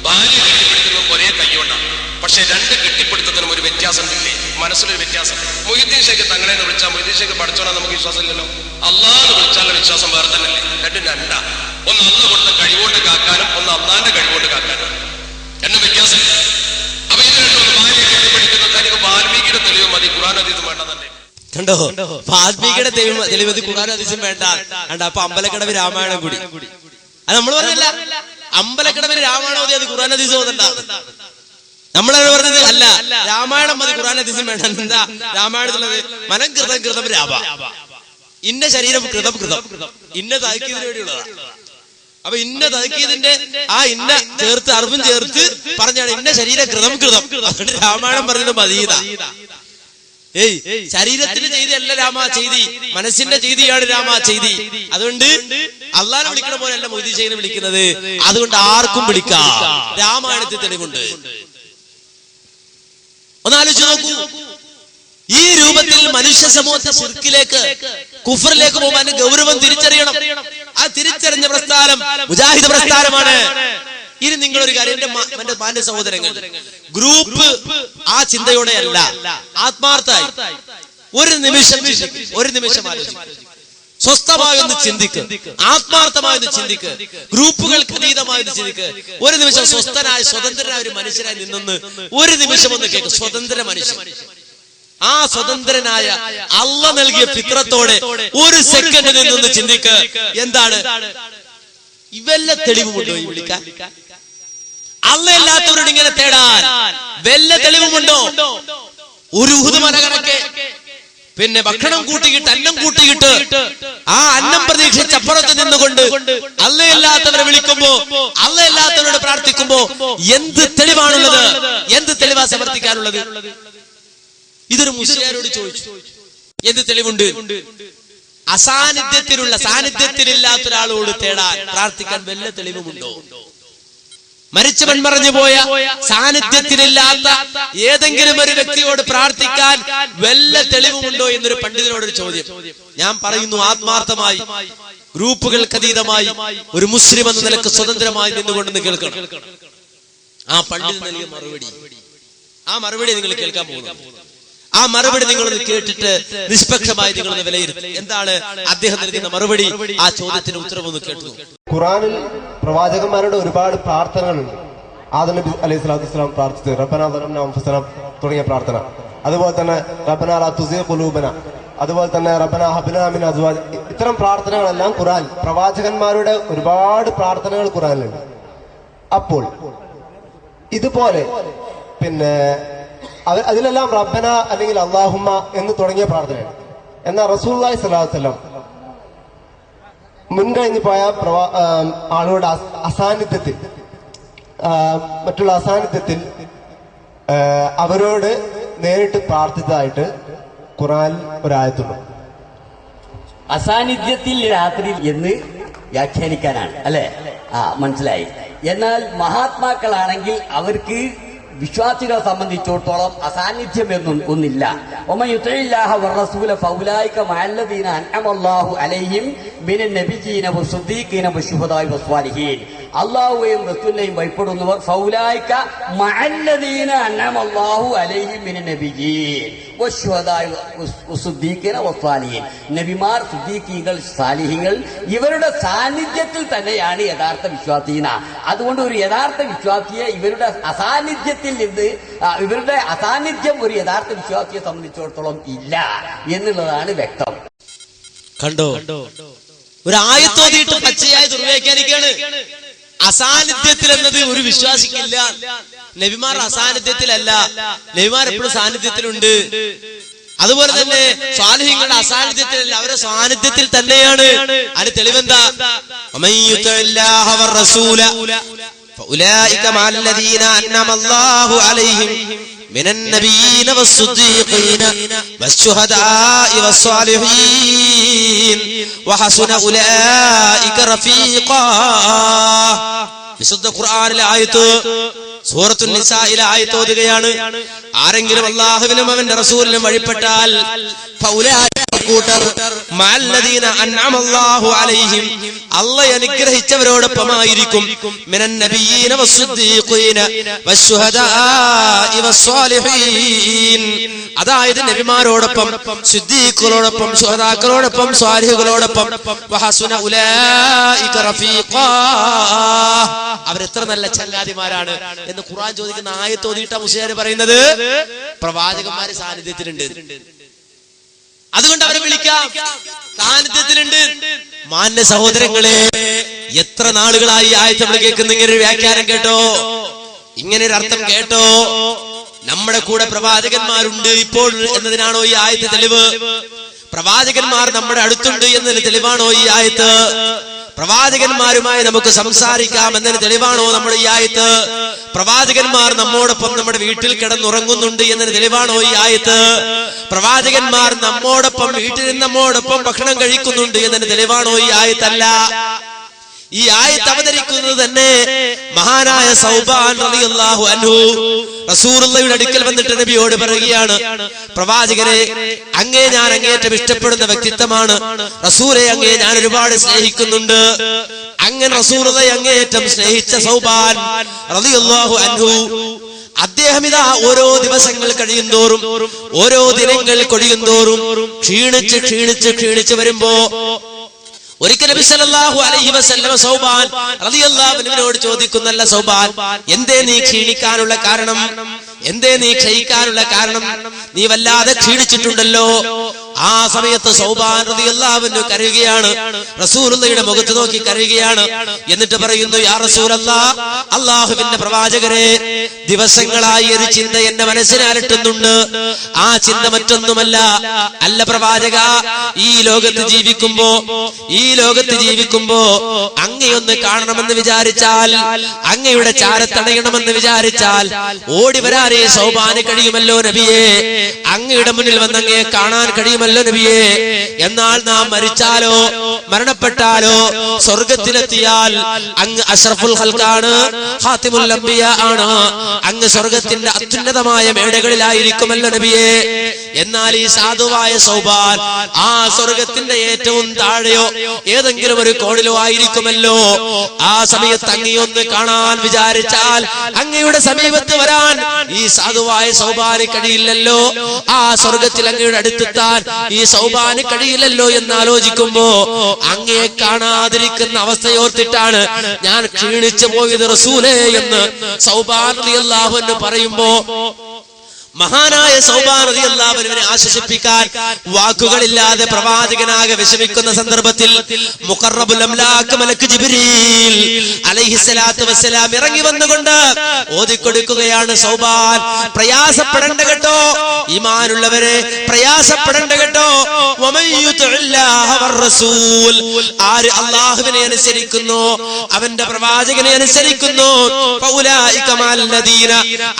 ഭാര്യ കെട്ടിപ്പിടിക്കുന്നതും ഒരേ കൈയുണ്ടാണ്. പക്ഷെ രണ്ട് കെട്ടിപ്പിടുത്തത്തിനും ഒരു വ്യത്യാസം ഇല്ലേ? മനസ്സിലൊരു വ്യത്യാസം. മൊയ്തീൻ ഷേഖ് തങ്ങളെ എന്ന് വിളിച്ചാൽ മൊയ്തീൻ ഷേഖ് പഠിച്ചോണാ നമുക്ക് വിശ്വാസം ഇല്ലല്ലോ. അള്ളാന്ന് വിളിച്ചാലുള്ള വിശ്വാസം വേറെ തന്നെയല്ലേ? രണ്ടും രണ്ടാ. ഒന്ന് അള്ള കൊടുത്ത കഴിവുകൊണ്ട് കാക്കാനും ഒന്ന് അള്ളാന്റെ കഴിവുകൊണ്ട് കാക്കാനും എന്ന വ്യത്യാസം. അപ്പൊ ഇത് രണ്ടൊന്ന് ഭാര്യയെ കെട്ടിപ്പിടിക്കുന്ന തനിക്ക് വാൽമീകിയുടെ തെളിവ് മതി, ഖുർആൻ ഹദീസ് വേണ്ട തന്നെ. കണ്ടോ? വാൽമീകിയുടെ തെളിവ് മതി, ഖുർആൻ ഹദീസും വേണ്ട. കണ്ടോ? അപ്പൊ അമ്പലക്കടവ് രാമായണം കൂടി. അത് നമ്മൾ പറഞ്ഞല്ല. അമ്പലക്കടവിന് രാമായണം മതി, അത് ഖുർആൻ ഹദീസ് ഓതണ്ട. നമ്മളാണ് പറഞ്ഞത് അല്ല, രാമായണം മതി, ഖുർആൻ ഹദീസും വേണ്ട. എന്താ രാമായണത്തിലുള്ളത്? മനം കൃതം കൃതം രാമ, ഇന്ന ശരീരം കൃതം കൃതം, ഇന്ന താക്കീതിന് വേണ്ടിയുള്ളതാണ്. അപ്പൊ ഇന്ന താക്കീതിന്റെ ആ ഇന്ന ചേർത്ത് അറിവും ചേർത്ത് പറഞ്ഞാണ് ഇന്ന ശരീരം കൃതം കൃതം. അതുകൊണ്ട് രാമായണം പറഞ്ഞത് മതീത. ശരീരത്തിന് ചെയ്തിയല്ല രാമ ചെയ്തി, മനസ്സിന്റെ ചെയ്തിയാണ് രാമ ചെയ്തി. അതുകൊണ്ട് അള്ളാനെ വിളിക്കണ പോലെയല്ല മൊയ്തീൻ ഷേഖിനെ വിളിക്കുന്നത്. അതുകൊണ്ട് ആർക്കും വിളിക്കാം. രാമായണത്തിൽ തെളിവുണ്ട്. ഒന്നാലോചിച്ച് നോക്കൂ. ഈ രൂപത്തിൽ മനുഷ്യ സമൂഹത്തെ ശിർക്കിലേക്ക് കുഫറിലേക്ക് പോകാൻ ഗൗരവം തിരിച്ചറിയണം. ആ തിരിച്ചറിഞ്ഞ പ്രസ്ഥാനം മുജാഹിദ് പ്രസ്ഥാനമാണ്. ഇനി നിങ്ങളൊരു കാര്യം, എന്റെ മാന്യ സഹോദരങ്ങൾ, ഗ്രൂപ്പ് ആ ചിന്തയോടെയല്ല, ആത്മാർത്ഥമായി ഒരു നിമിഷം ആലോചിക്കും. സ്വസ്ഥമായൊന്ന് ചിന്തിക്ക്, ആത്മാർത്ഥമായൊന്ന് ചിന്തിക്ക്, ഗ്രൂപ്പുകൾക്ക് അതീതമായൊന്ന് ചിന്തിക്ക്. ഒരു നിമിഷം സ്വസ്ഥനായ സ്വതന്ത്രനായ ഒരു മനുഷ്യനായി നിന്നൊന്ന് ഒരു നിമിഷം ഒന്ന് കേൾക്ക്. സ്വതന്ത്ര മനുഷ്യൻ, ആ സ്വതന്ത്രനായ അള്ള നൽകിയ ഫിത്രത്തോടെ ഒരു സെക്കൻഡ് നിന്നൊന്ന് ചിന്തിക്ക്. എന്താണ് വല്ല തെളിവുമുണ്ടോ ഈ വിളിക്കാൻ? അള്ളയില്ലാത്തവരോട് ഇങ്ങനെ തേടാൻ വല്ല തെളിവുമുണ്ടോ? ഒരു ഉഹുദ് കണക്കെ പിന്നെ ഭക്ഷണം കൂട്ടിയിട്ട് അന്നം കൂട്ടിയിട്ട് ആ അന്നം പ്രതീക്ഷിച്ചപ്പുറത്ത് നിന്നുകൊണ്ട് അള്ളയില്ലാത്തവരെ വിളിക്കുമ്പോ, അള്ളയില്ലാത്തവരോട് പ്രാർത്ഥിക്കുമ്പോ എന്ത് തെളിവാണുള്ളത്? എന്ത് തെളിവാ സമർത്ഥിക്കാനുള്ളത്? ഇതൊരു മുസ്ലിയാരോട് ചോദിച്ചു, എന്ത് തെളിവുണ്ട്? സാന്നിധ്യത്തിലില്ലാത്ത ഒരാളോട് തേടാൻ പ്രാർത്ഥിക്കാൻ വല്ല തെളിവുമുണ്ടോ? മരിച്ചവൻ പറഞ്ഞു പോയ സാന്നിധ്യത്തിലില്ലാത്ത ഏതെങ്കിലും ഒരു വ്യക്തിയോട് പ്രാർത്ഥിക്കാൻ വല്ല തെളിവുമുണ്ടോ എന്നൊരു പണ്ഡിതനോടൊരു ചോദ്യം. ഞാൻ പറയുന്നു ആത്മാർത്ഥമായി, ഗ്രൂപ്പുകൾക്ക് അതീതമായി ഒരു മുസ്ലിം എന്ന നിലക്ക് സ്വതന്ത്രമായി നിന്നുകൊണ്ടെന്ന് കേൾക്കണം. ആ പണ്ഡിതൻ നൽകിയ മറുപടി നിങ്ങൾ കേൾക്കാൻ പോകുന്നു. ആ മറുപടി നിങ്ങളൊന്ന് കേട്ടിട്ട് നിഷ്പക്ഷമായി നിങ്ങളൊന്ന് വിലയിരുത്തി. എന്താണ് അദ്ദേഹം നൽകുന്ന മറുപടി? ആ ചോദ്യത്തിന് ഉത്തരവൊന്ന് കേട്ടു. ഖുറാനിൽ പ്രവാചകന്മാരുടെ ഒരുപാട് പ്രാർത്ഥനകളുണ്ട്. ആദം നബി അലൈഹി സ്വലാത്തു വസ്സലാം പ്രാർത്ഥിച്ചത് റബ്ബനാ ദലംനാ അൻഫുസനാ തുടങ്ങിയ പ്രാർത്ഥന, അതുപോലെ തന്നെ റബ്ബനാ ലാ തുസിഗ ഖുലൂബനാ, അതുപോലെ തന്നെ റബ്ബനാ ഹബ്നാ മിൻ അസ്വാജ്, ഇത്തരം പ്രാർത്ഥനകളെല്ലാം ഖുറാൻ പ്രവാചകന്മാരുടെ ഒരുപാട് പ്രാർത്ഥനകൾ ഖുറാനിലുണ്ട്. അപ്പോൾ ഇതുപോലെ പിന്നെ അതിലെല്ലാം റബ്ബന അല്ലെങ്കിൽ അല്ലാഹുമ്മ എന്ന് തുടങ്ങിയ പ്രാർത്ഥനയാണ്. എന്നാൽ റസൂലുള്ളാഹി സ്വല്ലല്ലാഹു അലൈഹി വസല്ലം മുൻകഴിഞ്ഞു പോയ ആളുകളുടെ അസാന്നിധ്യത്തിൽ, മറ്റുള്ള അസാന്നിധ്യത്തിൽ അവരോട് നേരിട്ട് പ്രാർത്ഥിച്ചതായിട്ട് ഖുർആനിൽ ഒരായത്തുണ്ട്. അസാന്നിധ്യത്തിൽ രാത്രി എന്ന് വ്യാഖ്യാനിക്കാനാണ് അല്ലെ? മനസ്സിലായി. എന്നാൽ മഹാത്മാക്കളാണെങ്കിൽ അവർക്ക് വിശ്വാസികളെ സംബന്ധിച്ചിടത്തോളം അസാന്നിധ്യം എന്നും ഒന്നില്ല. അള്ളാഹുവെയും റസൂലിനെയും ഭയപ്പെടുന്നവർ ഫൗലായിക മഅല്ലദീന അൻഅമല്ലാഹു അലൈഹിം മിനൻ നബിയ്യീൻ വശുഹദാഇ വസ്സദീഖീന വസ്സാലിഹീൻ. നബിമാർ, സിദ്ദീഖീങ്ങൾ, സാലിഹീങ്ങൾ ഇവരുടെ സാന്നിധ്യത്തിൽ തന്നെയാണ് യഥാർത്ഥ വിശ്വാസീന. അതുകൊണ്ട് ഒരു യഥാർത്ഥ വിശ്വാസിയെ ഇവരുടെ അസാന്നിധ്യത്തിൽ നിന്ന്, ഇവരുടെ അസാന്നിധ്യം ഒരു യഥാർത്ഥ വിശ്വാസിയെ സംബന്ധിച്ചിടത്തോളം ഇല്ല എന്നുള്ളതാണ് വ്യക്തം. കണ്ടോ? ഒരു ആയത്തോതിയിട്ട് പച്ചയായി ദുർവ്യാഖ്യാനിക്കാണ്. അസാന്നിധ്യത്തിൽ എന്നത് ഒരു വിശ്വാസിക്കില്ല. നബിമാർ അസാന്നിധ്യത്തിലല്ല, നബിമാർ എപ്പോഴും സാന്നിധ്യത്തിലുണ്ട്. അതുപോലെ തന്നെ സ്വാലിഹീങ്ങളുടെ അസാന്നിധ്യത്തിലല്ല, അവരുടെ സാന്നിധ്യത്തിൽ തന്നെയാണ്. അതിന് തെളിവെന്താ? فأولئك مع الذين أنعم الله عليهم من النبيين والصديقين والشهداء والصالحين وحسن أولئك رفيقا. വിശുദ്ധ ഖുർആനിലെ ആയത്ത് സൂറത്തുൻ നിസായിലെ ആയത്ത് ഓതുകയാണ്. ആരെങ്കിലും അല്ലാഹുവിനും അവന്റെ റസൂലിനും വഴിപ്പെട്ടാൽ അള്ളാഹു അനുഗ്രഹിച്ചവരോടൊപ്പമായിരിക്കും. മിനൻ നബിയ്യീന വസ്സുദ്ദീഖീന വശുഹദാഇ വസ്സാലിഹീൻ. അതായത് നബിമാരോടൊപ്പം, സിദ്ദീഖുകളോടൊപ്പം, ശുഹദാക്കളോടൊപ്പം, സ്വാലിഹുകളോടൊപ്പം. വഹസുന ഉലൈക റഫീഖാ. അവരെത്ര നല്ല ചങ്ങാതിമാരാണ് എന്ന് ഖുർആൻ ചോദിക്കുന്ന ആയത്ത് ഓതിയിട്ടാ മുസ്ലിയാർ പറയുന്നത്. പ്രവാചകന്മാര് സാന്നിധ്യത്തിലുണ്ട്, അതുകൊണ്ട് അവരെ വിളിക്കാം, സാന്നിധ്യത്തിലുണ്ട്. മാന്യ സഹോദരങ്ങളെ, എത്ര നാളുകളായി ആയത്ത് നമ്മൾ കേൾക്കുന്ന ഇങ്ങനെ ഒരു വ്യാഖ്യാനം കേട്ടോ, ഇങ്ങനെ ഒരു അർത്ഥം കേട്ടോ? നമ്മുടെ കൂടെ പ്രവാചകന്മാരുണ്ട് ഇപ്പോൾ എന്നതിനാണോ ഈ ആയത്ത് തെളിവ്? പ്രവാചകന്മാർ നമ്മുടെ അടുത്തുണ്ട് എന്നതിന് തെളിവാണോ ഈ ആയത്ത്? പ്രവാചകന്മാരുമായി നമുക്ക് സംസാരിക്കാം എന്നതിന് തെളിവാണോ നമ്മുടെ ഈ ആയത്ത്? പ്രവാചകന്മാർ നമ്മോടൊപ്പം നമ്മുടെ വീട്ടിൽ കിടന്നുറങ്ങുന്നുണ്ട് എന്നതിന് തെളിവാണോ ഈ ആയത്ത്? പ്രവാചകന്മാർ നമ്മോടൊപ്പം വീട്ടിൽ നമ്മോടൊപ്പം ഭക്ഷണം കഴിക്കുന്നുണ്ട് എന്നതിന് തെളിവാണോ ഈ ആയത്തല്ല? ഈ ആയത്ത് അവതരിക്കുന്നത് തന്നെ മഹാനായ സൗബാൻ റളിയല്ലാഹു അൻഹു റസൂലുള്ളാഹിയുടെ അടുക്കൽ വന്നിട്ട് നബിയോട് പറയുകയാണ്, പ്രവാചകരെ, അങ്ങേ ഞാൻ അങ്ങേയറ്റം ഇഷ്ടപ്പെടുന്ന വ്യക്തിത്വമാണ്. റസൂലെ, അങ്ങേ ഞാൻ ഒരുപാട് സ്നേഹിക്കുന്നുണ്ട്. അങ്ങനെ റസൂലുള്ളാഹി അങ്ങേയറ്റം സ്നേഹിച്ച സൗബാൻ റളിയല്ലാഹു അൻഹു അദ്ദേഹം ഇതാ ഓരോ ദിവസങ്ങൾ കഴിയുന്തോറും, ഓരോ ദിനങ്ങൾ കൊടിയുന്തോറും ക്ഷീണിച്ച് ക്ഷീണിച്ച് ക്ഷീണിച്ച് വരുമ്പോ ഒരിക്കൽ നബി സല്ലല്ലാഹു അലൈഹി വസല്ലം സൗബാൻ റളിയല്ലാഹു അൻഹുവിനോട് ചോദിക്കുന്നല്ല, സൗബാൻ, എന്തേ നീ ക്ഷീണിക്കാനുള്ള കാരണം? എന്തേ നീ ക്ഷയിക്കാനുള്ള കാരണം? നീ വല്ലാതെ ക്ഷീണിച്ചിട്ടുണ്ടല്ലോ. ആ സമയത്ത് സൗബാൻ റളിയല്ലാഹു അൻഹു കരയുകയാണ്, റസൂലുള്ളാഹിയുടെ മുഖത്ത് നോക്കി കരയുകയാണ്. എന്നിട്ട് പറയുന്നു, യാ റസൂലല്ലാഹ്, അല്ലാഹുവിന്റെ പ്രവാചകരെ, ദിവസങ്ങളായി ഒരു ചിന്ത എന്റെ മനസ്സിനെ അലട്ടുന്നുണ്ട്. ആ ചിന്ത മറ്റൊന്നുമല്ല, അല്ല പ്രവാചക, ഈ ലോകത്ത് ജീവിക്കുമ്പോ അങ്ങയൊന്ന് കാണണമെന്ന് വിചാരിച്ചാൽ, അങ്ങയുടെ ചാരത്തണയണമെന്ന് വിചാരിച്ചാൽ ഓടി വരാനേ സൗബാന് കഴിയുമല്ലോ നബിയെ. അങ്ങയുടെ മുന്നിൽ വന്ന് അങ്ങയെ കാണാൻ കഴിയുമല്ലോ കഴിയുമല്ലോ നബിയെ. എന്നാൽ നാം മരിച്ചാലോ മരണപ്പെട്ടാലോ സ്വർഗത്തിലെത്തിയാൽ അങ്ങ് അഷ്റഫുൽ ഖൽഖാണ്, ഖാതിമുൽ അംബിയ ആണ്. അങ്ങ് സ്വർഗത്തിന്റെ അത്യുന്നതമായ മേടകളിലായിരിക്കുമല്ലോ നബിയെ. എന്നാൽ ഈ സാധുവായ സൗബാൻ ആ സ്വർഗത്തിന്റെ ഏറ്റവും താഴെയോ ഏതെങ്കിലും ഒരു കോണിലോ ആയിരിക്കുമല്ലോ. ആ സമയത്ത് അങ്ങയൊന്ന് കാണാൻ വിചാരിച്ചാൽ അങ്ങയുടെ സമീപത്ത് വരാൻ ഈ സാധുവായ സൗബാന് കഴിയില്ലല്ലോ. ആ സ്വർഗത്തിൽ അങ്ങയുടെ അടുത്തെത്താൻ ഈ സൗബാന് കഴിയില്ലല്ലോ എന്ന് ആലോചിക്കുമ്പോ അങ്ങയെ കാണാതിരിക്കുന്ന അവസ്ഥയോർത്തിട്ടാണ് ഞാൻ ക്ഷീണിച്ചു പോയത് റസൂലേ എന്ന് സൗബാൻ റളിയല്ലാഹു അൻഹു പറയുമ്പോ മഹാനായ സൗബാൻ റളിയല്ലാഹു അൻഹുവിനെ ആശ്വസിപ്പിക്കാൻ വാക്കുകളില്ലാതെ പ്രവാചകനാകെ വിഷമിക്കുന്ന സന്ദർഭത്തിൽ മുഖറബുൽ അംലാക്ക് മലക്ക് ജിബ്രീൽ അലൈഹിസ്സലാത്തു വസ്സലാം ഇറങ്ങി വന്നുകൊണ്ട് ഓതിക്കൊടുക്കുകയാണ്, സൗബാൻ പ്രയാസപ്പെടണ്ട കേട്ടോ, ഈമാനുള്ളവരെ പ്രയാസപ്പെടണ്ട കേട്ടോ. വമൻ യുതിഇല്ലാഹ വറസൂൽ, ആര് അല്ലാഹുവിനെ അനുസരിക്കുന്നു അവന്റെ പ്രവാചകനെ അനുസരിക്കുന്നു, ഫൗലായിക മഅല്ലദീന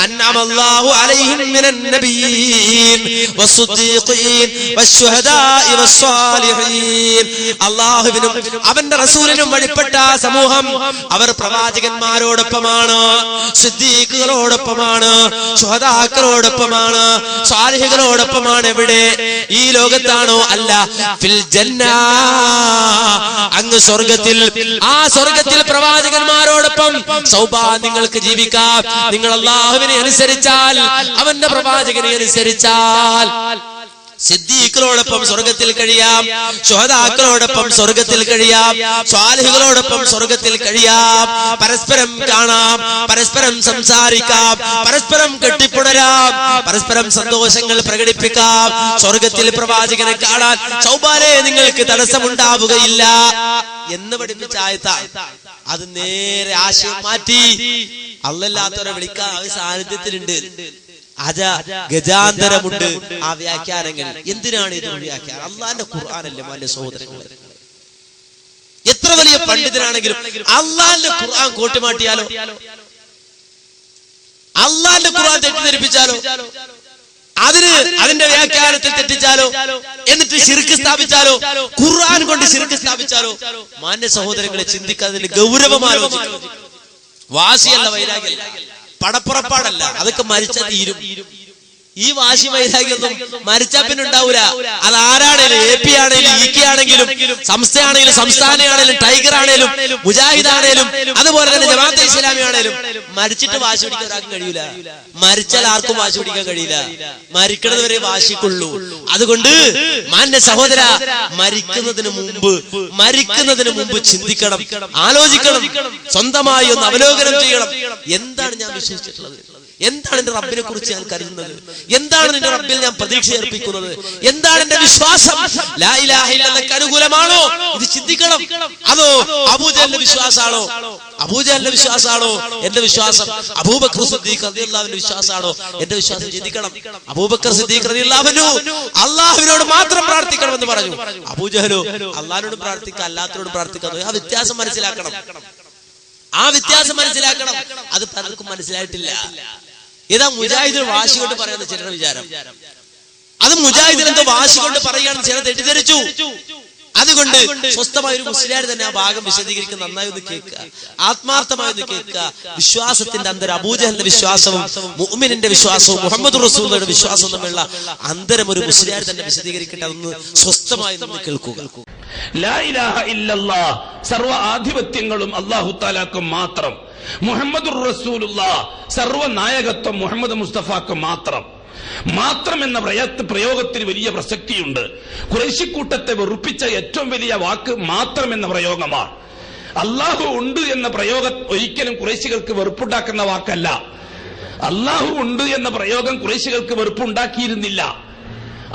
അൻഅമല്ലാഹു അലൈഹിം النبيين والصديقين والشهداء والصالحين. അല്ലാഹുവിനും അവന്റെ റസൂലിനും വഴിപ്പെട്ട സമൂഹം അവർ പ്രവാചകന്മാരോടൊപ്പമാണ്, സിദ്ദീഖുകളോടൊപ്പമാണ്, ശുഹദാക്കളോടൊപ്പമാണ്, സാലിഹുകളോടൊപ്പമാണ്. എവിടെ? ഈ ലോകത്താണോ? അല്ല, ഫിൽ ജന്ന, അങ്ങ് സ്വർഗത്തിൽ. ആ സ്വർഗത്തിൽ പ്രവാചകന്മാരോടൊപ്പം സൗബാൻ നിങ്ങൾക്ക് ജീവിക്കാം. നിങ്ങൾ അല്ലാഹുവിനെ അനുസരിച്ചാൽ, അവന്റെ പ്രവാചകനെ അനുസരിച്ചാൽ സിദ്ദീഖുകളോടൊപ്പം സ്വർഗത്തിൽ കഴിയാം, ശുഹദാക്കളോടൊപ്പം സ്വർഗത്തിൽ കഴിയാം, സ്വാലിഹുകളോടൊപ്പം സ്വർഗത്തിൽ കഴിയാം. പരസ്പരം കാണാം, പരസ്പരം സംസാരിക്കാം, പരസ്പരം കെട്ടിപ്പുണരാം, പരസ്പരം സന്തോഷങ്ങൾ പ്രകടിപ്പിക്കാം. സ്വർഗത്തിൽ പ്രവാചകനെ കാണാൻ സൗബാനെ നിങ്ങൾക്ക് തടസ്സമുണ്ടാവുകയില്ല എന്ന് പഠിപ്പിച്ച ആയത്താണ്. അത് നേരെ ആശയം മാറ്റി അല്ലാത്തവരെ വിളിക്കാൻ സാന്നിധ്യത്തിലുണ്ട്, ഗജാന്തരമുണ്ട് ആ വ്യാഖ്യാനങ്ങൾ. എന്തിനാണ് ഇത് വ്യാഖ്യാനം? അള്ളാന്റെ ഖുർആനല്ലേ മാന്റെ സഹോദരങ്ങളെ. എത്ര വലിയ പണ്ഡിതനാണെങ്കിലും അള്ളാന്റെ ഖുർആൻ കോട്ടിമാട്ടിയാലോ, അള്ളാന്റെ ഖുർആൻ തെറ്റിദ്ധരിപ്പിച്ചാലോ, അതിന്റെ വ്യാഖ്യാനത്തിൽ തെറ്റിച്ചാലോ, എന്നിട്ട് ശിർക്ക് സ്ഥാപിച്ചാലോ, ഖുർആൻ കൊണ്ട് ശിർക്ക് സ്ഥാപിച്ചാലോ, മാന്യ സഹോദരങ്ങളെ ചിന്തിക്കാതിന്റെ ഗൗരവമാലോചിക്കണം. വാശിയല്ല, വൈരാഗ്യമല്ല, പടപ്പുറപ്പാടല്ല, അതൊക്കെ മരിച്ചാൽ തീരും. ഈ വാശി വൈരാഗ്യമൊന്നും മരിച്ചാ പിന്നെ ഉണ്ടാവൂല. അത് ആരാണേലും, AP ആണേലും, EK ആണെങ്കിലും, സംസ്ഥയാണേലും, സംസ്ഥാനമാണേലും, ടൈഗർ ആണേലും, മുജാഹിദ് ആണേലും, അതുപോലെ തന്നെ ജമാഅത്തെ ഇസ്ലാമി ആണേലും മരിച്ചിട്ട് വാശി പിടിക്കാൻ ഒരാൾക്കും കഴിയൂല. മരിച്ചാൽ ആർക്കും വാശി പിടിക്കാൻ കഴിയില്ല. മരിക്കണത് വരെ വാശിക്കുള്ളൂ. അതുകൊണ്ട് മാന്യ സഹോദര, മരിക്കുന്നതിന് മുമ്പ് ചിന്തിക്കണം, ആലോചിക്കണം, സ്വന്തമായി ഒന്ന് അവലോകനം ചെയ്യണം. എന്താണ് ഞാൻ വിശ്വസിച്ചിട്ടുള്ളത്? എന്താണ് എന്റെ റബ്ബിനെ കുറിച്ച് ഞാൻ കരുതുന്നത്? എന്താണ് എന്റെ റബ്ബിൽ ഞാൻ പ്രതീക്ഷ അർപ്പിക്കുന്നത്? എന്താണ് എന്റെ വിശ്വാസം? ലാ ഇലാഹ ഇല്ലല്ലാഹ് അനുകൂലമാണോ? ഇത് ചിന്തിക്കണം. അതോ അബൂജഹലിന്റെ വിശ്വാസമാണോ? അബൂജഹലിന്റെ വിശ്വാസമാണോ എന്റെ വിശ്വാസം? അബൂബക്കർ സിദ്ദീഖ് റളിയല്ലാഹു അൻഹു വിശ്വാസമാണോ എന്റെ വിശ്വാസം? ചിന്തിക്കണം. അബൂബക്കർ സിദ്ദീഖ് റളിയല്ലാഹു അൻഹു അല്ലാഹുവിനോട് മാത്രം പ്രാർത്ഥിക്കണമെന്ന് പറഞ്ഞു. അബൂജഹലോ അല്ലാഹുവിനോട് പ്രാർത്ഥിക്കുക, അല്ലാത്തവരോട് പ്രാർത്ഥിക്കാതെ. ആ വ്യത്യാസം മനസ്സിലാക്കണം. അത് പലർക്കും മനസ്സിലായിട്ടില്ല. ഇതാ മുജാഹിദിന് വാശി കൊണ്ട് പറയാന്ന് ചിലരുടെ വിചാരം. അത് മുജാഹിദിന് എന്തോ വാശി കൊണ്ട് പറയാന്ന് ചിലർ തെറ്റിദ്ധരിച്ചു. അതുകൊണ്ട് സ്വസ്ഥമായ ഒരു മുസ്ലിയാർ തന്നെ ആ ഭാഗം വിശദീകരിക്കുന്ന നന്നായി ഒന്ന് കേൾക്കുക, ആത്മാർത്ഥമായി ഒന്ന് കേൾക്കുക. വിശ്വാസത്തിന്റെ അന്തരം, അബൂജഹലിന്റെ വിശ്വാസവും മുഅ്മിനിന്റെ വിശ്വാസവും മുഹമ്മദ് റസൂലുള്ളാഹിയുടെ വിശ്വാസവും തമ്മിലുള്ള അന്തരം ഒരു മുസ്ലിയാർ തന്നെ വിശദീകരിക്കട്ടെ. അതൊന്ന് സ്വസ്ഥമായി നമ്മൾ കേൾക്കുക. ലാ ഇലാഹ ഇല്ലല്ലാഹ്, സർവ്വ ആധിപത്യങ്ങളും അല്ലാഹു തആലാക്ക് മാത്രം. മുഹമ്മദുർ റസൂലുള്ളാഹ്, സർവ്വ നായകത്വം മുഹമ്മദ് മുസ്തഫാക്ക് മാത്രം. മാത്രം എന്ന പ്രയോഗത്തിന് വലിയ പ്രസക്തിയുണ്ട്. ഖുറൈശിക്കൂട്ടത്തെ വെറുപ്പിച്ച ഏറ്റവും വലിയ വാക്ക് മാത്രം എന്ന പ്രയോഗമാണ്. അല്ലാഹു ഉണ്ട് എന്ന പ്രയോഗം ഒരിക്കലും ഖുറൈശികൾക്ക് വെറുപ്പുണ്ടാക്കുന്ന വാക്കല്ല. അല്ലാഹു ഉണ്ട് എന്ന പ്രയോഗം ഖുറൈശികൾക്ക് വെറുപ്പുണ്ടാക്കിയിരുന്നില്ല.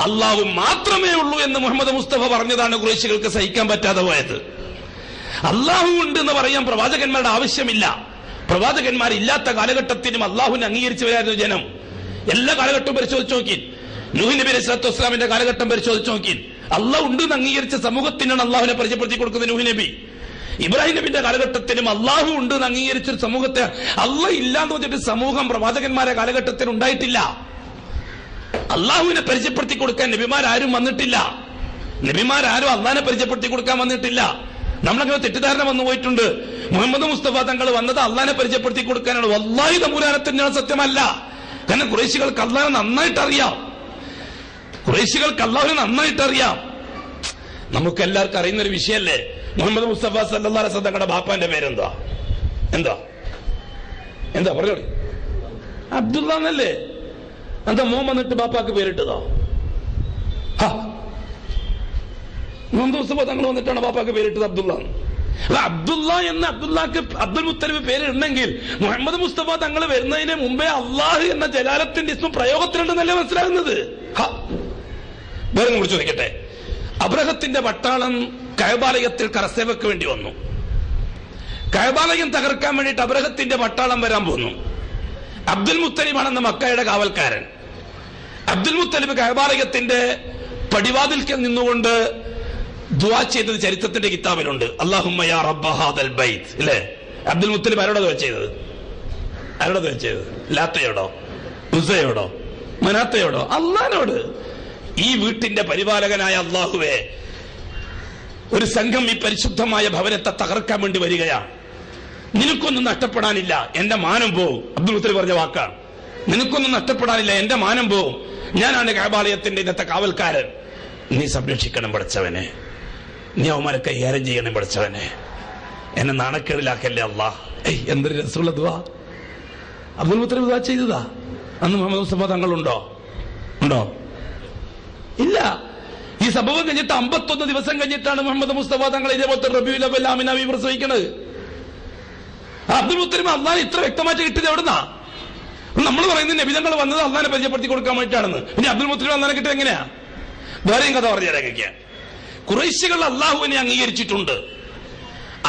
അല്ലാഹു മാത്രമേ ഉള്ളൂ എന്ന് മുഹമ്മദ് മുസ്തഫ പറഞ്ഞതാണ് ഖുറൈശികൾക്ക് സഹിക്കാൻ പറ്റാതെ പോയത്. അല്ലാഹു ഉണ്ട് എന്ന് പറയാൻ പ്രവാചകന്മാരുടെ ആവശ്യമില്ല. പ്രവാചകന്മാരില്ലാത്ത കാലഘട്ടത്തിനും അല്ലാഹുവിനെ അംഗീകരിച്ചവരായിരുന്നു ജനം. എല്ലാ കാലഘട്ടവും പരിശോധിച്ച് നോക്കി. നൂഹ് നബി അലൈഹി സ്വലാത്തു വസ്സലാമിന്റെ കാലഘട്ടം പരിശോധിച്ച് നോക്കി. അല്ലാഹു ഉണ്ട് എന്ന് അംഗീകരിച്ച സമൂഹത്തിനാണ് അല്ലാഹുവിനെ പരിചയപ്പെടുത്തി കൊടുക്കുന്നത് നൂഹ് നബി. ഇബ്രാഹിം നബിന്റെ കാലഘട്ടത്തിനും അല്ലാഹു ഉണ്ട് എന്ന് അംഗീകരിച്ചൊരു സമൂഹത്തെ അല്ലാഹ് ഇല്ലാന്ന് പറഞ്ഞിട്ട് സമൂഹം പ്രവാചകന്മാരെ കാലഘട്ടത്തിൽ ഉണ്ടായിട്ടില്ല. അള്ളാഹുവിനെ പരിചയപ്പെടുത്തി കൊടുക്കാൻ നബിമാരാരും വന്നിട്ടില്ല. നബിമാരാരും അള്ളാഹിനെ പരിചയപ്പെടുത്തി കൊടുക്കാൻ വന്നിട്ടില്ല. നമ്മളങ്ങനെ തെറ്റിദ്ധാരണ വന്നു പോയിട്ടുണ്ട്. മുഹമ്മദ് മുസ്തഫ തങ്ങൾ വന്നത് അള്ളാഹിനെ പരിചയപ്പെടുത്തി കൊടുക്കാനാണ്. വല്ലാഹി തമ്പുരാനെ തന്നെയാണ്, സത്യമല്ല. കാരണം ഖുറൈശികൾക്ക് അള്ളാഹിനെ നന്നായിട്ട് അറിയാം. ഖുറൈശികൾക്ക് അള്ളാഹുവിനെ നന്നായിട്ട് അറിയാം. നമുക്ക് എല്ലാവർക്കും അറിയുന്ന ഒരു വിഷയല്ലേ മുഹമ്മദ് മുസ്തഫ സല്ലല്ലാഹു അലൈഹി വസല്ലം തങ്ങളുടെ ബാപ്പാന്റെ പേരെന്താ? എന്താ എന്താ പറഞ്ഞോളി? അബ്ദുള്ള എന്നല്ലേ? എന്താ മോൻ വന്നിട്ട് ബാപ്പാക്ക് പേരിട്ടതോ? മുഹമ്മദ് മുസ്തഫ തങ്ങൾ വന്നിട്ടാണ് ബാപ്പാക്ക് പേരിട്ടത് അബ്ദുള്ള. അബ്ദുള്ള എന്ന അബ്ദുള്ളക്ക് അബ്ദുൽ മുത്തലിബ് പേരിടണമെങ്കിൽ മുഹമ്മദ് മുസ്തഫ തങ്ങൾ വരുന്നതിന് മുമ്പേ അള്ളാഹ് എന്ന ജലാലത്തിന്റെ ഇസ്മ പ്രയോഗത്തിലുണ്ടെന്നല്ലേ മനസ്സിലാകുന്നത്. വേറെ കുറിച്ച് ചോദിക്കട്ടെ. അബ്രഹത്തിന്റെ പട്ടാളം കഅബാലയത്തിൽ കരസേവക്ക് വേണ്ടി വന്നു. കഅബാലയം തകർക്കാൻ വേണ്ടിയിട്ട് അബ്രഹത്തിന്റെ പട്ടാളം വരാൻ പോന്നു. അബ്ദുൽ മുത്തലിബാണെന്ന മക്കയുടെ കാവൽക്കാരൻ. അബ്ദുൽ മുത്തലിബ് കഅബാലയത്തിന്റെ പടിവാതിൽക്കൽ നിന്നുകൊണ്ട് ദുആ ചെയ്തത് ചരിത്രത്തിന്റെ കിതാബിലുണ്ട്. അല്ലാഹുമ്മ യാ റബ്ബ ഹാദൽ ബൈത്ത്, അല്ലേ? അബ്ദുൽ മുത്തലിബ് ആരോടാ ദുആ ചെയ്തത്? ആരോടാ ദുആ ചെയ്തത്? ലാത്തയോടോ, ഉസ്സയോടോ, മനാത്തയോടോ? അല്ലാഹുവോട്. ഈ വീട്ടിന്റെ പരിപാലകനായ അല്ലാഹുവേ, ഒരു സംഘം ഈ പരിശുദ്ധമായ ഭവനത്തെ തകർക്കാൻ വേണ്ടി വരികയാണ്. നിനക്കൊന്നും നഷ്ടപ്പെടാനില്ല, എന്റെ മാനം പോവും. അബ്ദുൽ മുത്തലിബ് പറഞ്ഞ വാക്കാണ്. നിനക്കൊന്നും നഷ്ടപ്പെടാനില്ല, എന്റെ മാനം പോവും. ഞാനാണ് കഅബാലയത്തിന്റെ ഇന്നത്തെ കാവൽക്കാരൻ. നീ സംരക്ഷിക്കണം പഠിച്ചവനെ, നീ അവന്മാരെ കൈകാര്യം ചെയ്യണം പഠിച്ചവനെ, എന്നെ നാണക്കേടിലാക്കല്ലേ അല്ലാഹ്. എന്തൊരു രസമുള്ള ദുആ അബ്ദുൽ മുത്തലിബ് ദുആ ചെയ്തതാ. അന്ന് മുഹമ്മദ് മുസ്തഫ തങ്ങളുണ്ടോ? ഉണ്ടോ? ഇല്ല. ഈ സംഭവം കഴിഞ്ഞിട്ട് 51 ദിവസം കഴിഞ്ഞിട്ടാണ് മുഹമ്മദ് മുസ്തഫ തങ്ങൾ ഇതേപോലത്തെ റബീഉൽ അവ്വൽ ആമിനാവി പ്രസവിക്കണത്. അബ്ദുൽ മുത്തലിബ് അള്ളാഹ് ഇത്ര വ്യക്തമായിട്ട് കിട്ടിയത് എവിടുന്നാ? നമ്മൾ പറയുന്നത് നബിതങ്ങൾ വന്നത് അള്ളാഹിനെ പരിചയപ്പെടുത്തി കൊടുക്കാൻ വേണ്ടിയിട്ടാണെന്ന്. പിന്നെ അബ്ദുൽ മുത്തലിബ് അള്ളാഹിനെ കിട്ടിയത് എങ്ങനെയാ? വേറെയും കഥ പറഞ്ഞുതരാൻ. ഖുറൈശികൾ അള്ളാഹുവിനെ അംഗീകരിച്ചിട്ടുണ്ട്.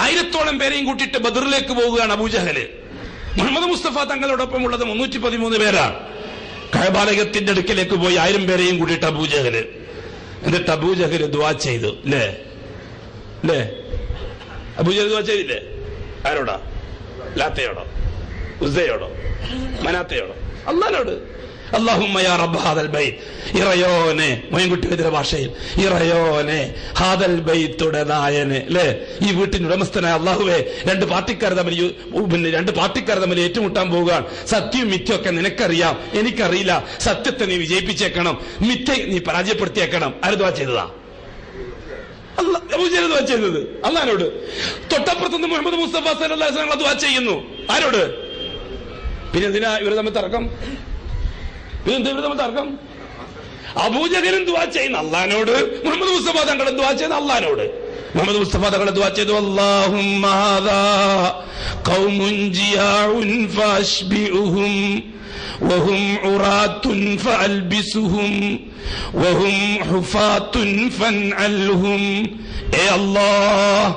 1000ഓളം പേരെയും കൂട്ടിയിട്ട് ബദറിലേക്ക് പോവുകയാണ് അബൂജഹല്. മുഹമ്മദ് മുസ്തഫ തങ്ങളോടൊപ്പം ഉള്ളത് 313 പേരാണ്. കഅബാലയത്തിന്റെ അടുക്കലേക്ക് പോയി 1000 പേരെയും കൂട്ടിയിട്ട് അബൂജഹല്. എന്നിട്ട് അബൂജഹല് ദുആ ചെയ്തു. അല്ലേ? അബൂജഹൽ ദുആ ചെയ്തില്ലേ? ആരോടാ? ലാത്തയോടോ, ഉസ്സയോടോ, മനാത്തയോടോ? അല്ലാഹുവോട്. അല്ലാഹുമ്മ യാ റബ്ബ ഹാദൽ ബൈത്ത്, ഇറയോനെ, മോയൻകുട്ടി വൈദ്യരുടെ ഭാഷയിൽ, ഇറയോനെ, ഹാദൽ ബൈത്തുടെ നായനെ, അല്ലേ? ഈ വീട്ടിന് ഉടമസ്ഥനായ അല്ലാഹുവേ, രണ്ട് പാർട്ടിക്കാർ തമ്മിൽ ഏറ്റുമുട്ടാൻ പോവുകയാണ്. സത്യവും മിഥ്യൊക്കെ നിനക്കറിയാം, എനിക്കറിയില്ല. സത്യത്തെ നീ വിജയിപ്പിച്ചേക്കണം, മിഥ്യ നീ പരാജയപ്പെടുത്തിയേക്കണം. ആര് ദുആ ചെയ്തതാ? അബൂജഹൽ ദുആ ചെയ്തത് അല്ലാഹുവോട്. തൊട്ടപ്പുറത്തുനിന്ന് മുഹമ്മദ് മുസ്തഫ സല്ലല്ലാഹു അലൈഹി വസല്ലം ദുആ ചെയ്യുന്നു. ആരോട്? പിന്നെ എന്തിനാ ഇവർ തമ്മിൽ തർക്കം? തർക്കം? അബൂജഹലും ദുആ ചെയ്യുന്ന അള്ളാഹിനോട്, മുഹമ്മദ് മുസ്തഫ തങ്ങളും ദുആ ചെയ്യുന്ന അള്ളാഹിനോട്. മുഹമ്മദ് മുസ്തഫ തങ്ങൾ ദുആ ചെയ്തു, അല്ലാഹുമ്മ ഹാദാ ഖൗമുൻ ജിയാഉൻ ഫഅശ്ബിഉഹും വഹും ഉറാത്തുൻ ഫഅൽബിസുഹും വഹും ഹുഫാത്തുൻ ഫൻഅൽഹും. ഏ അല്ലാഹ്,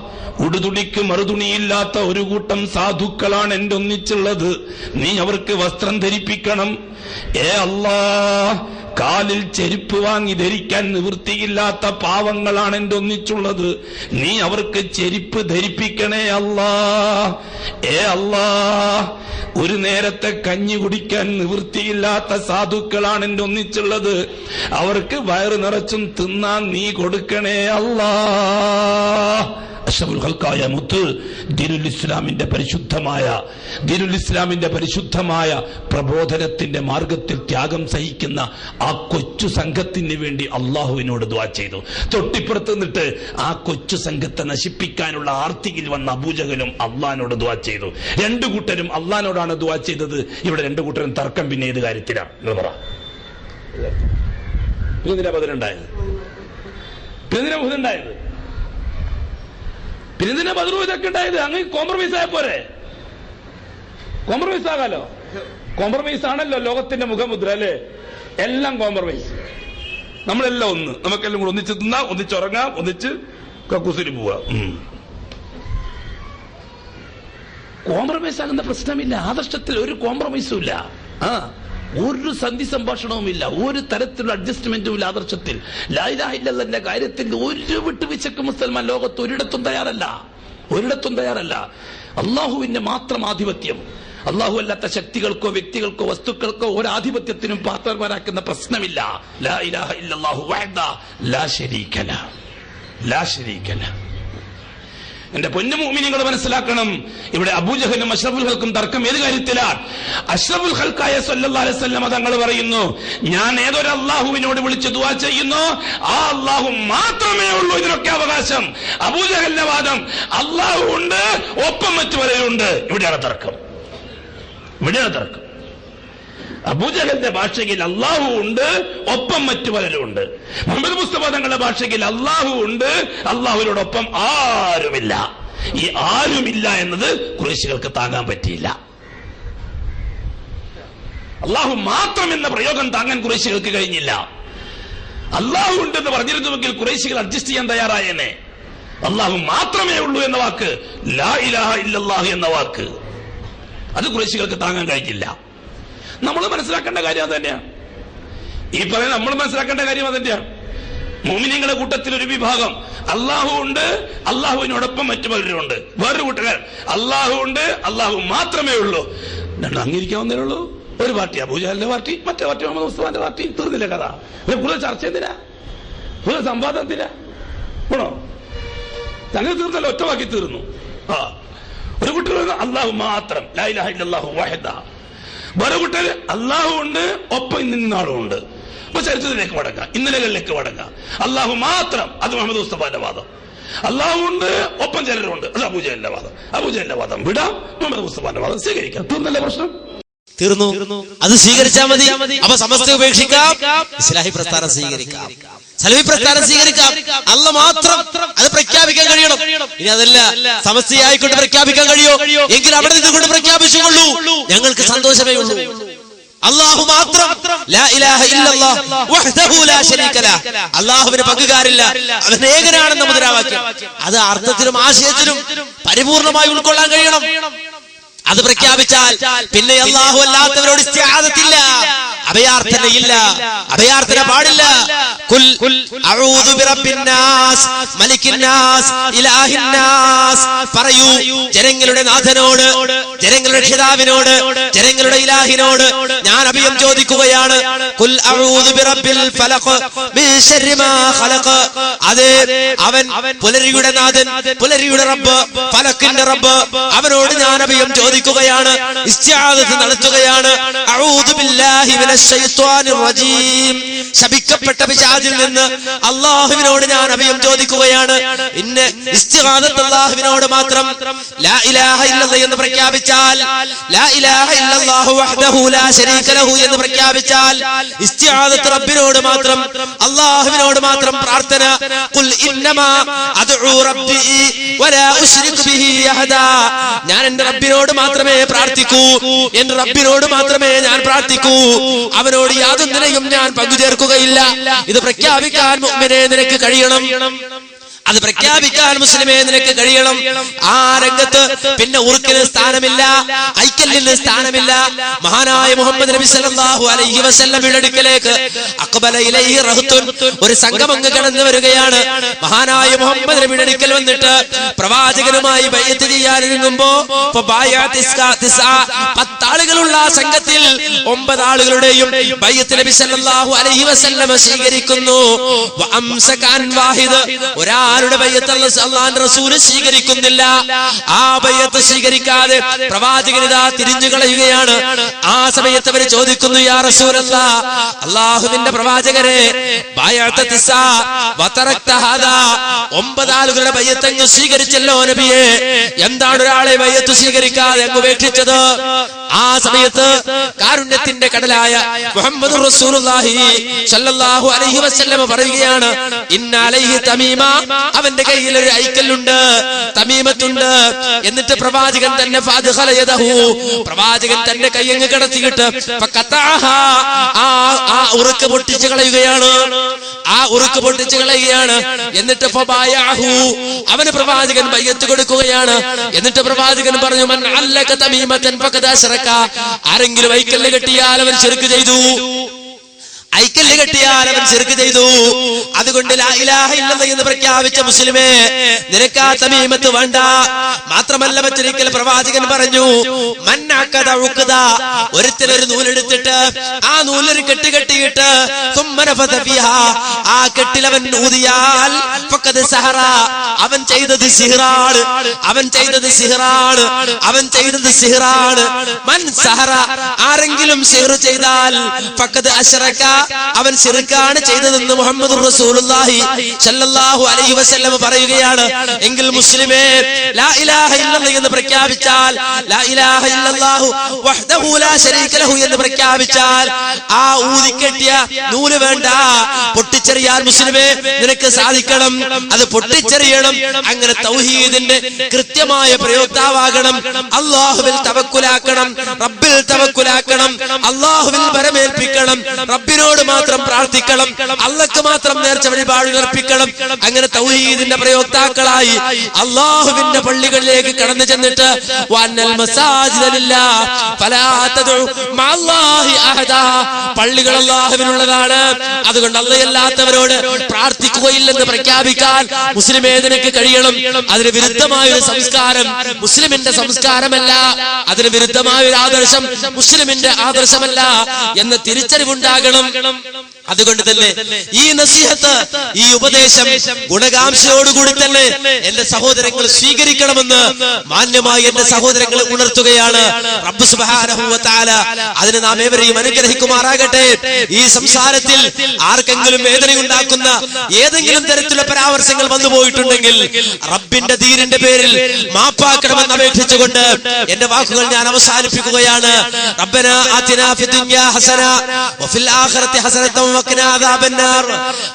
ഉടുതുണിക്ക് മറുതുണിയില്ലാത്ത ഒരു കൂട്ടം സാധുക്കളാണ് എന്റെ ഒന്നിച്ചുള്ളത്. നീ അവർക്ക് വസ്ത്രം ധരിപ്പിക്കണം. ഏ അല്ലാഹ്, കാലിൽ ചെരുപ്പ് വാങ്ങി ധരിക്കാൻ നിവൃത്തിയില്ലാത്ത പാവങ്ങളാണ് എന്റെ ഒന്നിച്ചുള്ളത്. നീ അവർക്ക് ചെരുപ്പ് ധരിപ്പിക്കണേ അല്ലാഹ്. ഏ അല്ലാഹ്, ഒരു നേരത്തെ കഞ്ഞി കുടിക്കാൻ നിവൃത്തിയില്ലാത്ത സാധുക്കളാണ് എന്റെ ഒന്നിച്ചുള്ളത്. അവർക്ക് വയറ് നിറച്ചും തിന്നാൻ നീ കൊടുക്കണേ അല്ലാഹ്. അഷ്റഫുൽ ഖൽഖായ മുത്ത് ദീനുൽ ഇസ്ലാമിന്റെ പരിശുദ്ധമായ പ്രബോധനത്തിന്റെ മാർഗത്തിൽ ത്യാഗം സഹിക്കുന്ന ആ കൊച്ചു സംഘത്തിന് വേണ്ടി അള്ളാഹുവിനോട് ദുആ ചെയ്തു. തൊട്ടിപ്പുറത്ത് നിന്നിട്ട് ആ കൊച്ചു സംഘത്തെ നശിപ്പിക്കാനുള്ള ആർത്തിയിൽ വന്ന അബൂജഹലും അള്ളാഹിനോട് ദുആ ചെയ്തു. രണ്ടു കൂട്ടരും അള്ളാഹിനോടാണ് ദുആ ചെയ്തത്. ഇവിടെ രണ്ടു കൂട്ടരും തർക്കം പിന്നെ ഏത് കാര്യത്തിലാണ്? പിന്നെന്തിനാ ബദറുണ്ടായത്? പിന്നെന്തിനാ ബദറും ഇതൊക്കെ ഉണ്ടായത്? അങ്ങ് കോംപ്രമൈസ് ആയ പോരെ? കോംപ്രമൈസ് ആകാലോ. കോംപ്രമൈസ് ആണല്ലോ ലോകത്തിന്റെ മുഖമുദ്ര, അല്ലേ? എല്ലാം കോംപ്രമൈസ്. നമ്മളെല്ലാം ഒന്ന്, നമുക്കെല്ലാം കൂടെ ഒന്നിച്ച് തിന്നാം, ഒന്നിച്ചുറങ്ങാം, ഒന്നിച്ച് കക്കൂസിന് പോവാം. കോംപ്രമൈസ് ആകുന്ന പ്രശ്നമില്ല. ആദർശത്തിൽ ഒരു കോംപ്രമൈസും ഇല്ല. ഒരു സന്ധി സംഭാഷണവും ഇല്ല, ഒരു തരത്തിലുള്ള അഡ്ജസ്റ്റ്മെന്റും ഇല്ല ആദർശത്തിൽ. ലാ ഇലാഹ ഇല്ലല്ലാഹ്ന്റെ കാര്യത്തിൽ ഒരു വിട്ടുവീഴ്ചക്ക് മുസൽമാൻ ലോകത്ത് ഒരിടത്തും തയ്യാറല്ല. അള്ളാഹുവിന്റെ മാത്രം ആധിപത്യം, അള്ളാഹു അല്ലാത്ത ശക്തികൾക്കോ വ്യക്തികൾക്കോ വസ്തുക്കൾക്കോ ഒരു ആധിപത്യത്തിനും പാത്രമാരാക്കുന്ന പ്രശ്നമില്ല. ലാ ഇലാഹ ഇല്ലല്ലാഹു വഹ്ദഹു ലാ ശരീക ലഹു ലാ ശരീക ലഹു. എന്റെ പൊന്നു മുഅ്മിനീങ്ങൾ മനസ്സിലാക്കണം, ഇവിടെ അബൂജഹലും അഷ്റഫുൽ ഖൽക്കും തർക്കം ഏത് കാര്യത്തിലാണ്? അഷ്റഫുൽ ഖൽക്കായ സല്ലല്ലാഹു അലൈഹി വസല്ലം തങ്ങൾ പറയുന്നു, ഞാൻ ഏതൊരു അള്ളാഹുവിനോട് വിളിച്ച് ദുആ ചെയ്യുന്നു ആ അള്ളാഹു മാത്രമേ ഉള്ളൂ ഇതിനൊക്കെ അവകാശം. അബൂജഹലിന്റെ വാദം അള്ളാഹു ഉണ്ട്, ഒപ്പം മറ്റു പലരുണ്ട്. ഇവിടെയാണ് തർക്കം. അബൂജഹലിന്റെ ഭാഷയിൽ അള്ളാഹു ഉണ്ട്, ഒപ്പം മറ്റു പലരും ഉണ്ട്. മുഹമ്മദ് മുസ്തഫ തങ്ങളുടെ ഭാഷയിൽ അള്ളാഹു ഉണ്ട്, അള്ളാഹുവിനോടൊപ്പം ആരുമില്ല. ഈ ആരുമില്ല എന്നത് ഖുറൈശികൾക്ക് താങ്ങാൻ പറ്റിയില്ല. അള്ളാഹു മാത്രം എന്ന പ്രയോഗം താങ്ങാൻ ഖുറൈശികൾക്ക് കഴിഞ്ഞില്ല. അള്ളാഹു ഉണ്ടെന്ന് പറഞ്ഞിരുന്നുവെങ്കിൽ ഖുറൈശികൾ അഡ്ജസ്റ്റ് ചെയ്യാൻ തയ്യാറായേനെ. അള്ളാഹു മാത്രമേ ഉള്ളൂ എന്ന വാക്ക്, ലാ ഇലാഹ ഇല്ലല്ലാഹു എന്ന വാക്ക്, അത് ഖുറൈശികൾക്ക് താങ്ങാൻ കഴിഞ്ഞില്ല. നമ്മൾ മനസ്സിലാക്കേണ്ട കാര്യം അത് തന്നെയാണ്. ഈ പറയുന്ന നമ്മൾ മനസ്സിലാക്കേണ്ട കാര്യം അത് തന്നെയാണ്. മുഅ്മിനീങ്ങളുടെ കൂട്ടത്തിൽ ഒരു വിഭാഗം അള്ളാഹു ഉണ്ട്, അള്ളാഹുവിനോടൊപ്പം മറ്റു പലരും ഉണ്ട്. വേറൊരു കൂട്ടുകാർ അള്ളാഹു ഉണ്ട്, അള്ളാഹു മാത്രമേ ഉള്ളൂ. രണ്ടും അംഗീകരിക്കാവുന്നേ ഉള്ളൂ. ഒരു പാർട്ടി അബൂജഹലിന്റെ പാർട്ടി, മറ്റേ പാർട്ടി മുഹമ്മദ് മുസ്തഫാന്റെ പാർട്ടി. തീർന്നില്ല കഥ. കൂടുതൽ ചർച്ച എന്തിനാ, കൂടുതൽ സംവാദം എന്തിനാ? ആണോ? സംഗതി തീർന്നല്ലോ, ഒറ്റവാക്കി തീർന്നു. ഒരു കുട്ടി അള്ളാഹു മാത്രം, ലാ ഇലാഹ ഇല്ലല്ലാഹു വഹ്ദഹു. വേറെ കൂട്ടര് അള്ളാഹു ഉണ്ട്, ഒപ്പം നിന്നാളും ഉണ്ട്. അപ്പൊ ചരിത്രത്തിലേക്ക് മടങ്ങാം, ഇന്നലകളിലേക്ക് മടങ്ങാം. അള്ളാഹു മാത്രം, അത് മുഹമ്മദ് മുസ്തഫാന്റെ വാദം. അള്ളാഹു ഉണ്ട്, ഒപ്പം ചിലരുണ്ട്, അത് അബൂജഹലിന്റെ വാദം. അബൂജഹലിന്റെ വാദം വിടാം, മുഹമ്മദ് മുസ്തഫാന്റെ വാദം സ്വീകരിക്കാം. തീർന്നല്ലേ പ്രശ്നം? തീർന്നു. അത് സ്വീകരിച്ചാൽ മതി. അപ്പൊ സമസ്ത ഉപേക്ഷിക്കാം, ഇസ്ലാഹി പ്രസ്ഥാനം സ്വീകരിക്കാം, സലഫി പ്രസ്ഥാനം സ്വീകരിക്കാം. അല്ല മാത്രം അത് പ്രഖ്യാപിക്കാൻ കഴിയണം. ഇനി അതല്ല സമസ്തയായിക്കൊണ്ട് പ്രഖ്യാപിക്കാൻ കഴിയോ എങ്കിൽ അവിടെ നിന്നുകൊണ്ട് പ്രഖ്യാപിച്ചുകൊള്ളൂ, ഞങ്ങൾക്ക് സന്തോഷമേ ഉള്ളൂ. അല്ലാഹു മാത്രം, ലാ ഇലാഹ ഇല്ലല്ലാഹ് വഹ്ദഹു ലാ ശരീക ലഹു, അല്ലാഹുവിന് പങ്കുകാരില്ല, അവൻ ഏകനാണെന്ന മുദ്രാവാക്യം. അത് അർത്ഥത്തിലും ആശയത്തിലും പരിപൂർണമായി ഉൾക്കൊള്ളാൻ കഴിയണം. അത് പ്രഖ്യാപിച്ചാൽ പിന്നെ അല്ലാഹു അല്ലാത്തവരോട് ഇസ്തിആദത്തില്ല, അഭയാർത്ഥനയില്ല, അഭയാർത്ഥന പാടില്ല. ഖുൽ അഊദു ബിറബ്ബിന്നാസ് മലിക്കിന്നാസ് ഇലാഹിന്നാസ്. പറയൂ ജനങ്ങളുടെ നാഥനോട്, ജനങ്ങളുടെ രക്ഷിതാവിനോട്, ജനങ്ങളുടെ ഇലാഹിനോട് ഞാൻ അഭയം ചോദിക്കുകയാണ്. ഖുൽ അഊദു ബിറബ്ബിൽ ഫലഖ് മിൻ ശർരി മാ ഖലഖ്. അത് അവൻ പുലരിയുടെ നാഥൻ, പുലരിയുടെ റബ്ബ്, ഫലക്കിന്റെ റബ്ബ്, അവനോട് ഞാൻ അഭയം ചോദിക്കുകയാണ്, ഇസ്തിആദത്ത് നടത്തുകയാണ്. അഊദു ബില്ലാഹി മിനശ് ശൈത്വാനിർ റജീം. ശപിക്കപ്പെട്ട പിശാചിൽ നിന്ന് അല്ലാഹുവിനോട് ഞാൻ അഭയം ചോദിക്കുകയാണ്. ഇന്ന ഇസ്തിആദത്ത് അല്ലാഹുവിനോട് മാത്രം. ലാ ഇലാഹ ഇല്ലല്ലാഹ് എന്ന് പ്രഖ്യാപിച്ചാൽ, ലാ ഇലാഹ ഇല്ലല്ലാഹു വഹ്ദഹു ലാ ശരീക ലഹു എന്ന് പ്രഖ്യാപിച്ചാൽ ഇസ്തിആദത്ത് റബ്ബിനോട് മാത്രം, അല്ലാഹുവിനോട് മാത്രം പ്രാർത്ഥന. ഖുൽ ഇന്നമാ അദ്ഉ റബ്ബി വലാ ഉശ്രികു ബിഹി അഹദാ. ഞാൻ എന്റെ റബ്ബിനോട് മാത്രമേ പ്രാർത്ഥിക്കൂ, എന്റെ റബ്ബിനോട് മാത്രമേ ഞാൻ പ്രാർത്ഥിക്കൂ, അവനോട് യാതൊന്നിനെയും ഞാൻ പങ്കുചേർക്കുകയില്ല. ഇത് പ്രഖ്യാപിക്കാൻ മുഅ്മിനേ നിനക്ക് കഴിയണം, അത് പ്രഖ്യാപിക്കാൻ മുസ്ലിമേ നിനക്ക് കഴിയണം. ആ രംഗത്ത് പിന്നെ ഉറുക്കിന് സ്ഥാനമില്ല, ഐക്യലിന് സ്ഥാനമില്ല. മഹാനായ മുഹമ്മദ് നബി സല്ലല്ലാഹു അലൈഹി വസല്ലമയുടെ അടുക്കലേക്ക് അഖ്ബല ഇലൈഹി റഹ്തുൻ, ഒരു സംഘം അങ്ങ് കടന്നു വരികയാണ്. മഹാനായ മുഹമ്മദ് നബിയുടെ അടുക്കൽ വന്നിട്ട് പ്രവാചകനുമായി ബൈഅത്ത് ചെയ്യാൻ ഒരുങ്ങുമ്പോ 10 ആളുകളുള്ള സംഘത്തിൽ 9 ആളുകളുടെയും ബൈഅത്ത് നബി സല്ലല്ലാഹു അലൈഹി വസല്ലമ സ്വീകരിക്കുന്നു. വഅംസകൻ വാഹിദ്, ഒരാളുടെ ബൈഅത്ത് അല്ലാഹുവിന്റെ റസൂൽ സ്വീകരിക്കുന്നില്ല. ആ ബൈഅത്ത് സ്വീകരിക്കാതെ പ്രവാചകൻ ഇതാ തിരിഞ്ഞു കളയുകയാണ്. ആ സമയത്ത് അവർ ചോദിക്കുന്നു, യാ റസൂലല്ലാഹ്, അല്ലാഹുവിന്റെ പ്രവാചകരെ, ബൈഅത്ത് 9 വതറക്ത ഹാദാ, 9 ആളുകളുടെ ബൈഅത്ത് അങ്ങ് സ്വീകരിച്ചല്ലോ നബിയെ, എന്താണ് ഒരാളെ ബൈഅത്ത് സ്വീകരിക്കാതെ അങ്ങ് ഉപേക്ഷിച്ചത്? ആ സമയത്ത് കാരുണ്യത്തിന്റെ കടലായ മുഹമ്മദ് റസൂലുള്ളാഹി സ്വല്ലല്ലാഹു അലൈഹി വസല്ലം പറയുകയാണ്, ഇന്ന അലൈഹി തമീമ, അവന്റെ കയ്യിൽ ഒരു ഐക്കലുണ്ട്, തമീമത്തുണ്ട്. എന്നിട്ട് പ്രവാചകൻ തന്നെ ഫാദ്ഖല യദഹു, പ്രവാചകൻ തന്റെ കൈ അങ്ങ് കടത്തിയിട്ട് ഫഖതഅഹാ, ആ ഉറുക്ക് പൊട്ടിച്ചു കളയുകയാണ്, ആ ഉറുക്ക് പൊട്ടിച്ചു കളയുകയാണ്. എന്നിട്ട് ഫബായഹു, അവന് പ്രവാചകൻ ബൈഅത്ത് കൊടുക്കുകയാണ്. എന്നിട്ട് പ്രവാചകൻ പറഞ്ഞു, മൻ അല്ലക തമീമതൻ ഫഖദ അശ്റക, ആരെങ്കിലും ഐക്കല്ല് കെട്ടിയാൽ അവൻ ശിർക്ക് ചെയ്തു. ഐക്കല്ല് കെട്ടിയാൽ അവൻ ശിർക്ക് ചെയ്തു. അതുകൊണ്ട് ലാ ഇലാഹ ഇല്ലല്ലാഹ് എന്ന് പ്രഖ്യാപിച്ച മുസ്ലിമേ, നിനക്ക് ആ തമീമത്ത് വേണ്ട. മാത്രമല്ല മറ്റൊരിക്കൽ പ്രവാചകൻ പറഞ്ഞു, ഒരുത്തനൊരു നൂലെടുത്തിട്ട് ആ നൂലൊരു കെട്ട് കെട്ടിയിട്ട് ആ കെട്ടിലവൻ ഊതിയാൽ അവൻ ചെയ്തത് സിഹ്റാണ്, അവൻ ചെയ്തത് സിഹ്റാണ്, അവൻ ചെയ്തത് സിഹ്റാണ്. മൻ സഹറ, ആരെങ്കിലും സിഹ്ർ ചെയ്താൽ ഫഖദ് അശ്റക, അവൻ ശിർക്കാണ് ചെയ്തതെന്ന് മുഹമ്മദ് റസൂലുള്ളാഹി സ്വല്ലല്ലാഹു അലൈഹി വസല്ലം പറയുകയാണ്. എങ്കിൽ മുസ്ലിമേ, ലാ ഇലാഹ ഇല്ലല്ലാഹ് എന്ന് പ്രഖ്യാപിച്ചാൽ, ലാ ഇലാഹ ഇല്ലല്ലാഹു വഹ്ദഹു ലാ ശരീക ലഹു എന്ന് പ്രഖ്യാപിച്ചാൽ ആ ഊതിക്കെട്ടിയ നൂല് വേണ്ട, പൊട്ടിച്ചെറിയാൻ മുസ്ലിമേ നിനക്ക് സാധിക്കണം. അത് പൊട്ടിച്ചെറിയണം. അങ്ങനെ തൗഹീദിന്റെ കൃത്യമായ പ്രയോക്താവാകണം. അല്ലാഹുവിൽ തവക്കുലാക്കണം, റബ്ബിൽ തവക്കുലാക്കണം, അല്ലാഹുവിൽ പരമേൽപ്പിക്കണം, റബ്ബിനോട് മാത്രം പ്രാർത്ഥിക്കണം, അള്ളക്ക് മാത്രം നേർച്ച വഴിപാടുകൾ അർപ്പിക്കണം. അങ്ങനെ തൗഹീദിന്റെ പ്രയോക്താക്കളായി അല്ലാഹുവിന്റെ പള്ളികളിലേക്ക് കടന്നു ചെന്നിട്ട് വന്നൽ മസാജിദ ലില്ലാഹ് ഫലാ തദഉ മഅല്ലാഹി അഹദാ, പള്ളികൾ അല്ലാഹുവിനുള്ളതാണ്, അതുകൊണ്ട് അല്ലാഹുവല്ലാത്തവരോട് പ്രാർത്ഥിക്കുകയില്ലെന്ന് പ്രഖ്യാപിക്കാൻ മുസ്ലിമേ നിനക്ക് കഴിയണം. അതിന് വിരുദ്ധമായ ഒരു സംസ്കാരം മുസ്ലിമിന്റെ സംസ്കാരമല്ല, അതിന് വിരുദ്ധമായ ഒരു ആദർശം മുസ്ലിമിന്റെ ആദർശമല്ല എന്ന തിരിച്ചറിവുണ്ടാകണം. അതുകൊണ്ട് തന്നെ ഈ നസീഹത്ത്, ഈ ഉപദേശം ഗുണകാംക്ഷയോടുകൂടി തന്നെ എന്റെ സഹോദരങ്ങൾ സ്വീകരിക്കണമെന്ന് മാന്യമായി എന്റെ സഹോദരങ്ങൾ ഉണർത്തുകയാണ്. റബ്ബ് സുബ്ഹാനഹു വ തആല അതിന് നാം ഏവരെയും അനുഗ്രഹിക്കുമാറാകട്ടെ. ഈ സംസാരത്തിൽ ആർക്കെങ്കിലും വേദനയുണ്ടാക്കുന്ന ഏതെങ്കിലും തരത്തിലുള്ള പരാമർശങ്ങൾ വന്നു പോയിട്ടുണ്ടെങ്കിൽ റബ്ബിന്റെ ദീനിന്റെ പേരിൽ മാപ്പാക്കണമെന്ന് അപേക്ഷിച്ചുകൊണ്ട് എന്റെ വാക്കുകൾ ഞാൻ അവസാനിപ്പിക്കുകയാണ്. റബ്ബനാ ആതിനാ ഫിദ്ദുനിയാ ഹസന വഫിൽ ആഖിറതി ഹസനത وقنا عذاب النار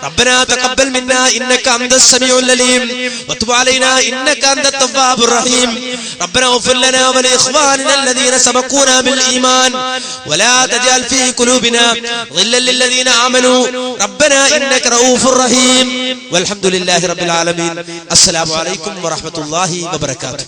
ربنا تقبل منا إنك أنت السميع العليم وتب علينا إنك أنت التواب الرحيم ربنا اغفر لنا ولإخواننا الذين سبقونا بالإيمان ولا تجعل في قلوبنا غلا للذين آمنوا ربنا إنك رؤوف رحيم والحمد لله رب العالمين. السلام عليكم ورحمة الله وبركاته.